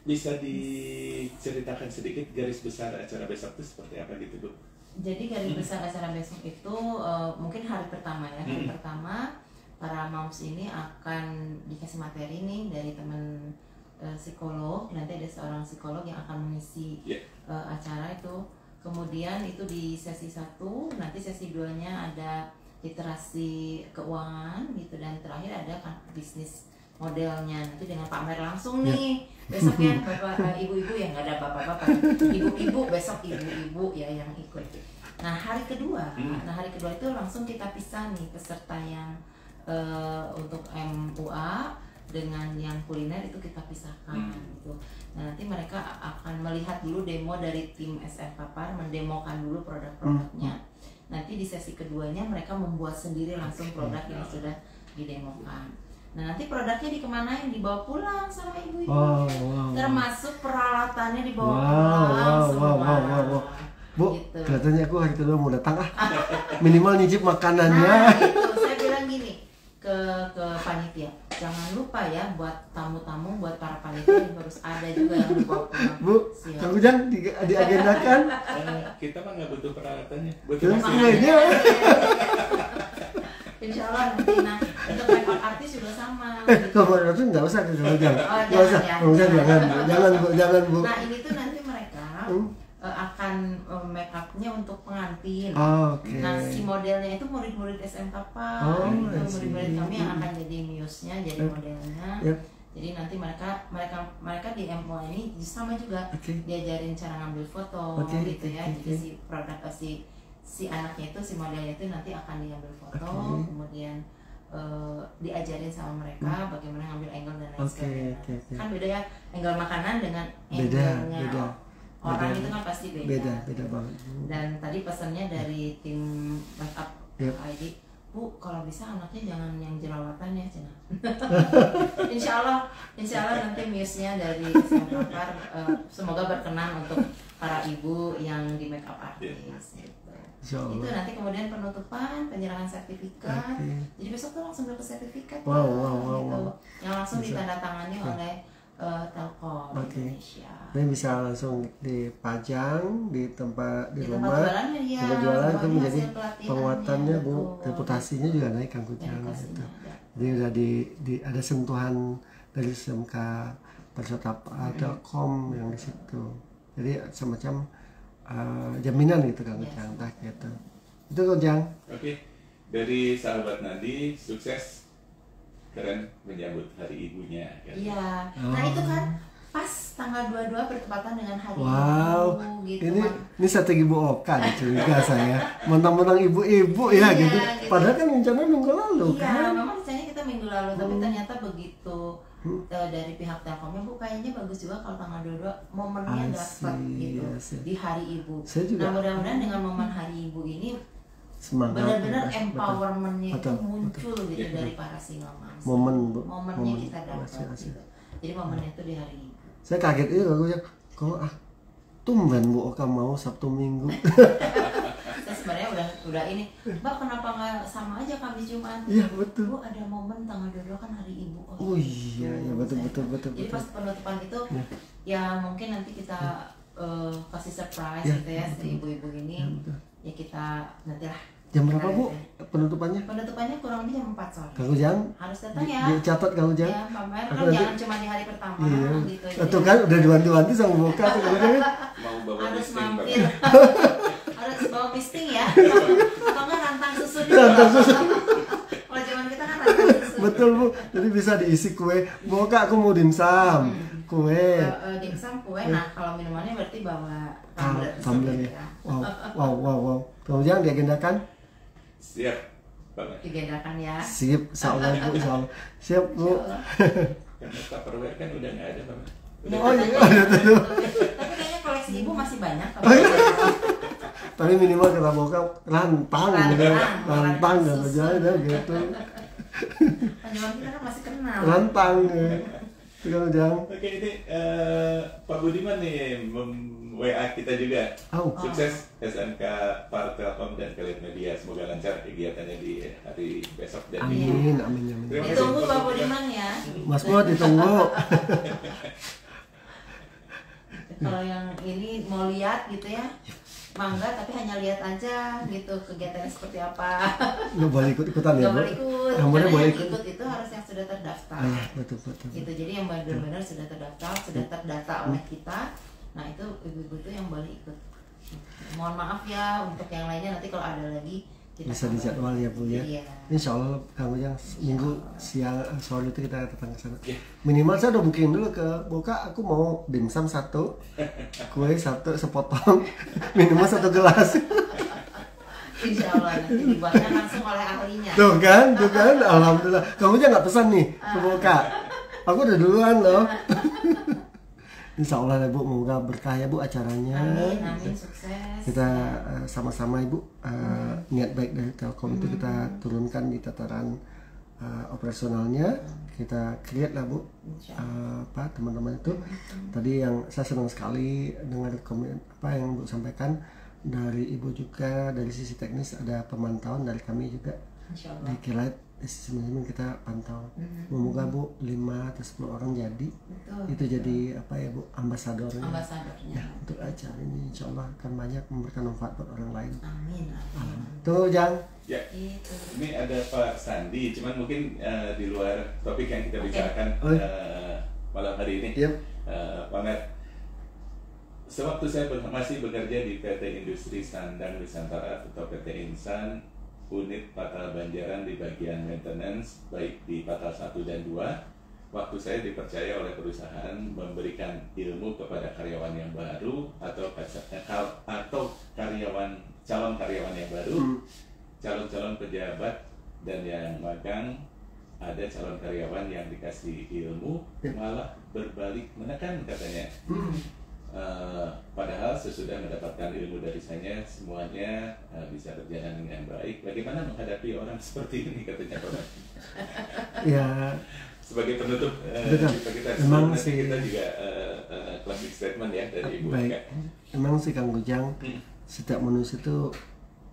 bisa diceritakan sedikit garis besar acara besok itu seperti apa gitu Bu? Jadi garis besar acara besok itu mungkin hari pertama ya. Hari pertama para moms ini akan dikasih materi nih dari teman psikolog. Nanti ada seorang psikolog yang akan mengisi Yeah. acara itu. Kemudian itu di sesi 1, nanti sesi 2-nya ada literasi keuangan gitu, dan terakhir ada kan bisnis modelnya nanti dengan pamer langsung nih besoknya. Bapak ibu-ibu yang nggak ada bapak-bapak, ibu-ibu besok ibu-ibu ya yang ikut. Nah hari kedua itu langsung kita pisah nih peserta yang untuk MUA dengan yang kuliner itu kita pisahkan gitu. Nah nanti mereka akan melihat dulu demo dari tim SF Papar, mendemokan dulu produk-produknya. Nanti di sesi keduanya mereka membuat sendiri langsung produk yang sudah didemokan. Nah nanti produknya dikemanain, dibawa pulang sama ibu-ibu, Wow. termasuk peralatannya dibawa Wow, pulang semua. wow. Bu, Gitu. kelihatannya aku hari kedua mau datang minimal nyicip makanannya. Nah itu saya bilang gini ke panitia, jangan lupa ya buat tamu-tamu, buat para panitia harus ada juga yang dibawa pulang. Bu, Siap. Kang Ujang diagendakan. Kita mah nggak butuh peralatannya, butuh Terus nasi. ini Insya Allah nanti untuk make-up artis juga sama. kalau itu nggak usah ke Kang Ujang. Oh, Nggak usah. jangan ya. Kang Ujang jangan Bu. Nah ini tuh nanti mereka akan make upnya untuk pengantin. Oh, oke. Nah si modelnya itu murid-murid SMK Pak, Oh, itu I see. murid-murid kami yang akan jadi muse-nya, jadi modelnya. Yep. Jadi nanti mereka di MUA ini sama juga Oke. diajarin cara ngambil foto Oke, gitu ya. oke, Jadi oke. si produk si anaknya itu, si modelnya itu nanti akan diambil foto, Oke. kemudian diajarin sama mereka bagaimana ngambil angle dan lain Oke, sebagainya. oke, oke. Kan beda ya, angle makanan dengan Beda, angle-nya beda. orang Beda. itu kan pasti Beda banget. Dan tadi pesannya dari tim backup Yep. ID, Bu, kalau bisa anaknya jangan yang jerawatan ya, Cina. Insya Allah nanti muse-nya dari Sempakar semoga berkenan untuk para ibu yang di make up artist. Gitu. Insya Itu Allah. nanti kemudian penutupan, penyerahan sertifikat. Oke. Jadi besok tuh langsung dapat sertifikat Wow, Pak, wow, gitu. wow. Yang langsung Bisa. ditandatangani oleh Telkom Oke. Indonesia. Ini bisa langsung dipajang di tempat di Di tempat rumah. jualannya ya. Tempat jualan itu semuanya menjadi hasil pelatihannya, penguatannya Bu, betul. reputasinya juga naik Kang Ujang Reputasinya gitu. ada. Jadi udah ada sentuhan dari SMK peserta Telkom yang di situ. Jadi semacam jaminan gitu Kang Yes. Ujang, entah gitu. Itu Kang Ujang. Oke, dari sahabat Nadi sukses, keren menyambut hari ibunya. Kan? Iya. Nah itu kan pas tanggal 22 bertepatan dengan hari Wow, ibu gitu. ini strategi Bu Oka nih curiga saya. Mentang-mentang ibu-ibu ya Iya, gitu. gitu. Padahal kan rencana minggu lalu Iya, kan. memang rencananya kita minggu lalu, tapi ternyata begitu dari pihak Telkomnya, Bu, kayaknya bagus juga kalau tanggal 22 momennya I dapat see, gitu I see. di hari ibu. Saya juga- Nah mudah-mudahan dengan momen hari ibu ini Semangat. benar-benar betul. empowermentnya itu Betul, muncul gitu Iya, dari para single moms. Momen, Bu. Momennya Momen. kita dapat Asli. gitu. Jadi momennya itu di hari ibu. Saya kaget itu Kang Ujang. Kok tumben Bu Oka mau Sabtu Minggu. Saya sebenarnya udah ini, Mbak kenapa nggak sama aja Kamis Jumat? Iya betul. Bu ada momen tanggal 22 kan hari ibu. Oh iya, iya betul. Jadi pas penutupan itu ya mungkin nanti kita kasih surprise Ya, gitu ya betul. si ibu-ibu ini. Ya, betul. Ya kita nantilah. Jam berapa Bu penutupannya? Penutupannya kurang lebih jam 4 sore. Kang Ujang Harus datang ya. dicatat Kang Ujang. Ya, pamer Aku kan nanti- jangan cuma di hari pertama Iya. gitu. Itu kan udah diwanti-wanti sama Bu Oka tuh Kang Ujang. Mau bawa harus listing mampir. Pak? Harus bawa atau misting ya, atau nggak rantang susu juga. Kalau zaman kita kan rantang susu. Betul Bu, jadi bisa diisi kue. Bu Kak, aku mau dimsum, kue. Dimsum kue. Nah kalau minumannya berarti bawa tumbler. Tumbler ya. Wow. Kemudian diagendakan? Siap banget. Digendakan ya. Siap, insyaallah Bu, insyaallah. Siap Bu. Karena Tupperware kan udah nggak ada Pak. Oh iya, betul. Tapi kayaknya koleksi ibu masih banyak. Tapi minimal kita bawa rantang gitu aja gitu. Zaman kita kan masih kenal. Rantang jangan. Oke, ini Pak Budiman nih WA kita juga. Sukses SMK Par Telkom dan Kalian Media, semoga lancar kegiatannya di hari besok dan amin. Ditunggu Pak Budiman ya. Mas Bud ditunggu. Kalau yang ini mau lihat gitu ya, mangga, tapi hanya lihat aja gitu kegiatannya seperti apa. Nggak boleh ikut-ikutan ya, Bu? Nggak boleh ikut. Yang boleh Karena yang ikut. ikut itu harus yang sudah terdaftar. Betul. Gitu. Jadi yang benar-benar sudah terdaftar, sudah terdata oleh kita. Nah itu ibu-ibu itu yang boleh ikut. Mohon maaf ya untuk yang lainnya, nanti kalau ada lagi kita bisa dijadwal ya Bu ya. Iya. Insya Allah Kang Ujang minggu siang sore itu kita datang ke sana. Yeah. Minimal saya udah booking dulu ke Boka, aku mau dimsum 1, kue 1 sepotong, minimal 1 gelas. Insya Allah nanti dibuatnya langsung oleh ahlinya. Tuh kan, alhamdulillah. Kamu aja nggak pesan nih ke Boka. Aku udah duluan loh. Insya Allah ya Bu, semoga berkah ya Bu acaranya. Amin, sukses. Kita sama-sama Ibu niat baik dari Telkom itu kita turunkan di tataran operasionalnya. Kita create lah Bu teman-teman itu. Tadi yang saya senang sekali dengar apa yang Bu sampaikan dari Ibu juga, dari sisi teknis ada pemantauan dari kami juga. Di Kelight sebenarnya kita pantau. Semoga Bu 5 atau 10 orang jadi. Betul. Itu jadi apa ya Bu, ambasadornya. Ambasadornya. Ya, untuk acara ini insya Allah akan banyak memberikan manfaat buat orang lain. Amin. Tuh Jang. Ya. Itu. Ini ada Pak Sandi, cuman mungkin di luar topik yang kita bicarakan malam hari ini. Yep. Pak Mer, sewaktu saya masih bekerja di PT Industri Sandang Nusantara atau PT Insan, unit Patal Banjaran di bagian maintenance, baik di Patal 1 dan 2, waktu saya dipercaya oleh perusahaan memberikan ilmu kepada karyawan yang baru atau calon karyawan yang baru, calon-calon pejabat dan yang magang, ada calon karyawan yang dikasih ilmu malah berbalik menekan katanya. Padahal sesudah mendapatkan ilmu dari saya, semuanya bisa berjalan dengan baik. Bagaimana menghadapi orang seperti ini katanya Pak? Ya. Sebagai penutup kita memang sih sih kita juga closing statement ya dari Ibu. Baik. Memang sih Kang Ujang, setiap manusia itu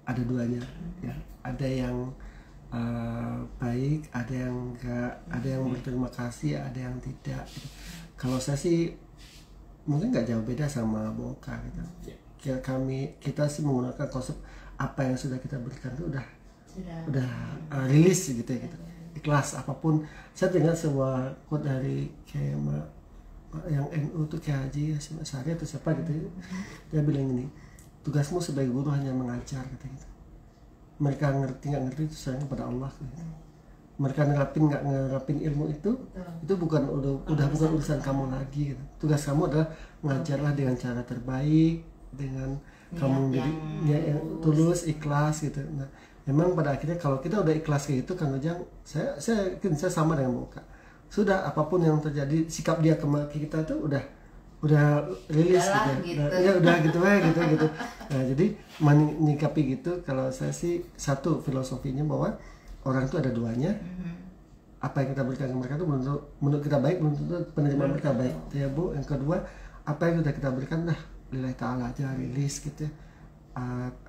ada duanya ya. Ada yang baik, ada yang enggak, ada yang berterima kasih, ada yang tidak. Kalau saya sih mungkin nggak jauh beda sama Boka gitu. Kita sih menggunakan konsep apa yang sudah kita berikan itu udah rilis gitu ya gitu. Ikhlas apapun. Saya dengar sebuah quote dari kayak yang NU tuh kayak Haji Hasyim Asy'ari atau siapa gitu. Dia bilang ini, tugasmu sebagai guru hanya mengajar gitu. Mereka ngerti nggak ngerti itu sayang pada Allah gitu. Mereka nerapin nggak nerapin ilmu itu bukan udah bukan urusan kamu lagi gitu. Tugas kamu adalah mengajarlah dengan cara terbaik, dengan kamu yang tulus, ikhlas gitu. Nah, memang pada akhirnya kalau kita udah ikhlas kayak itu, Kang Ujang, saya sama dengan Boka. Sudah apapun yang terjadi, sikap dia ke kita itu udah rilis gitu. Udah gitu. Nah, jadi menyikapi gitu, kalau saya sih satu filosofinya bahwa orang itu ada duanya. Apa yang kita berikan ke mereka itu menurut kita baik, menurut penerimaan mereka baik ya Bu. Yang kedua, apa yang sudah kita berikan lillahi ta'ala aja, rilis gitu ya.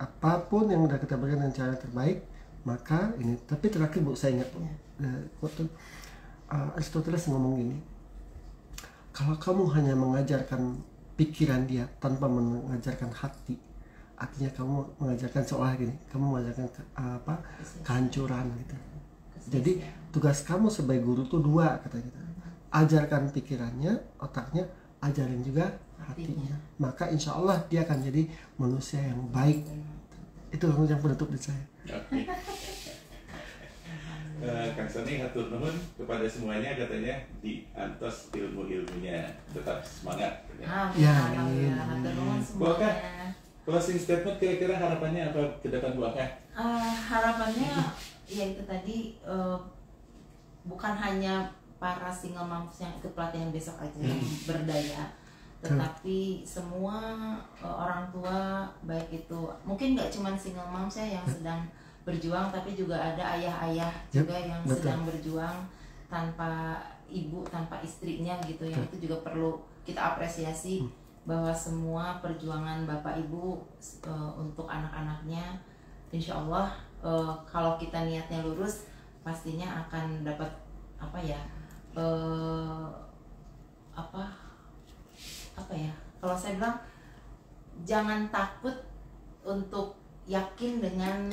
Apapun yang sudah kita berikan dengan cara terbaik, maka ini. Tapi terakhir Bu, saya ingat Aristoteles ngomong gini, kalau kamu hanya mengajarkan pikiran dia tanpa mengajarkan hati, artinya kamu mengajarkan seolah gini, kamu mengajarkan kehancuran gitu. Jadi tugas kamu sebagai guru tuh 2 kata kita. Ajarkan pikirannya, otaknya, ajarin juga hatinya. Maka insya Allah dia akan jadi manusia yang baik. Itu Kang Ujang penutup dari saya. Oke. Kang Sony hatur nuhun kepada semuanya, katanya diantos ilmu-ilmunya, tetap semangat. Ya, Alhamdulillah, hatur nuhun semuanya. Closing statement kira-kira harapannya apa ke depan Bu Aka? Harapannya ya itu tadi, bukan hanya para single moms yang ikut pelatihan besok aja yang berdaya, tetapi semua orang tua, baik itu mungkin nggak cuma single moms ya yang sedang berjuang, tapi juga ada ayah-ayah juga yang sedang berjuang tanpa ibu, tanpa istrinya gitu, yang itu juga perlu kita apresiasi bahwa semua perjuangan bapak ibu untuk anak-anaknya, insya Allah kalau kita niatnya lurus pastinya akan dapat kalau saya bilang jangan takut untuk yakin dengan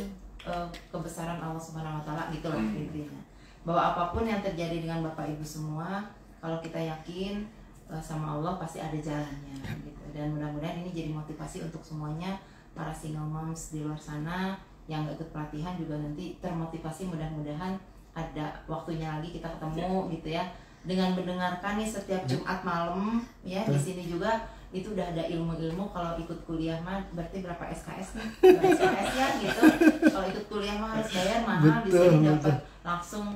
kebesaran Allah Subhanahu Wa Taala gitu lah intinya, bahwa apapun yang terjadi dengan bapak ibu semua, kalau kita yakin sama Allah pasti ada jalannya gitu. Dan mudah-mudahan ini jadi motivasi untuk semuanya, para single moms di luar sana yang gak ikut pelatihan juga nanti termotivasi, mudah-mudahan ada waktunya lagi kita ketemu gitu ya, dengan mendengarkan nih setiap Jumat malam ya. Di sini juga itu udah ada ilmu-ilmu. Kalau ikut kuliah mah berarti berapa SKS nih? Berapa SKS ya gitu. Kalau ikut kuliah mah harus bayar mahal. Di sini dapat langsung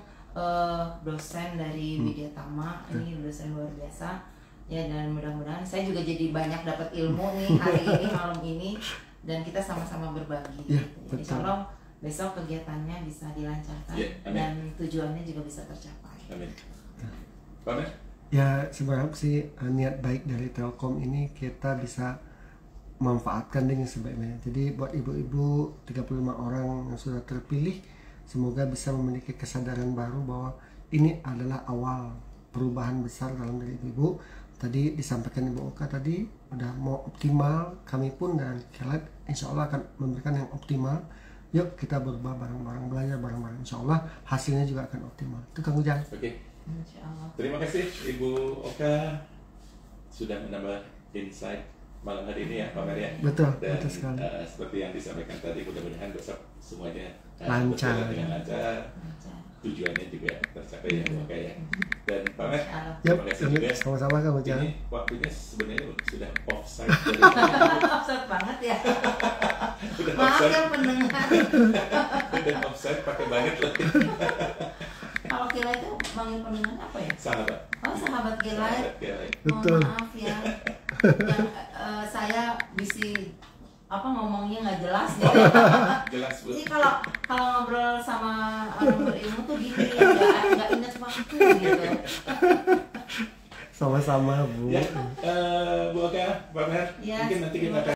dosen dari Widya Tama, ini dosen luar biasa ya. Dan mudah-mudahan saya juga jadi banyak dapat ilmu nih hari ini malam ini, dan kita sama-sama berbagi Ya, gitu. Insya Allah besok kegiatannya bisa dilancarkan dan tujuannya juga bisa tercapai. Amin. Pak? Ya, sebenarnya sih niat baik dari Telkom ini kita bisa manfaatkan dengan sebaik-baiknya. Jadi buat ibu-ibu 35 orang yang sudah terpilih, semoga bisa memiliki kesadaran baru bahwa ini adalah awal perubahan besar dalam diri ibu. Tadi disampaikan Ibu Oka tadi udah mau optimal, kami pun dan Kelight insya Allah akan memberikan yang optimal. Yuk kita berubah bareng-bareng, belajar bareng-bareng, insya Allah hasilnya juga akan optimal. Itu Kang Ujang. Oke. Insya Allah. Terima kasih Ibu Oka sudah menambah insight malam hari ini ya Pak Mer ya. Betul, dan betul sekali. Seperti yang disampaikan tadi, mudah-mudahan besok semuanya Lancar. berjalan dengan lancar, tujuannya juga tercapai ya Bu Oka ya. Dan Pak Mer, Yap, terima kasih juga. sama-sama Kang Ujang. Ini waktunya sebenarnya sudah offside dari Offset banget ya. udah Maaf offside, ya pendengar. udah offside pakai banget lagi. Kalau Kila itu manggil pendengar apa ya? Sahabat. Oh, sahabat Kila. Sahabat Kila. Betul. Mohon maaf ya. Yang saya ngomongnya nggak jelas gitu. Jelas Bu. Jadi kalau ngobrol sama orang berilmu tuh gini, nggak inget waktu gitu. Sama-sama Bu. Ya, Bu Oka, Pak Mer, Ya, mungkin nanti kita terima akan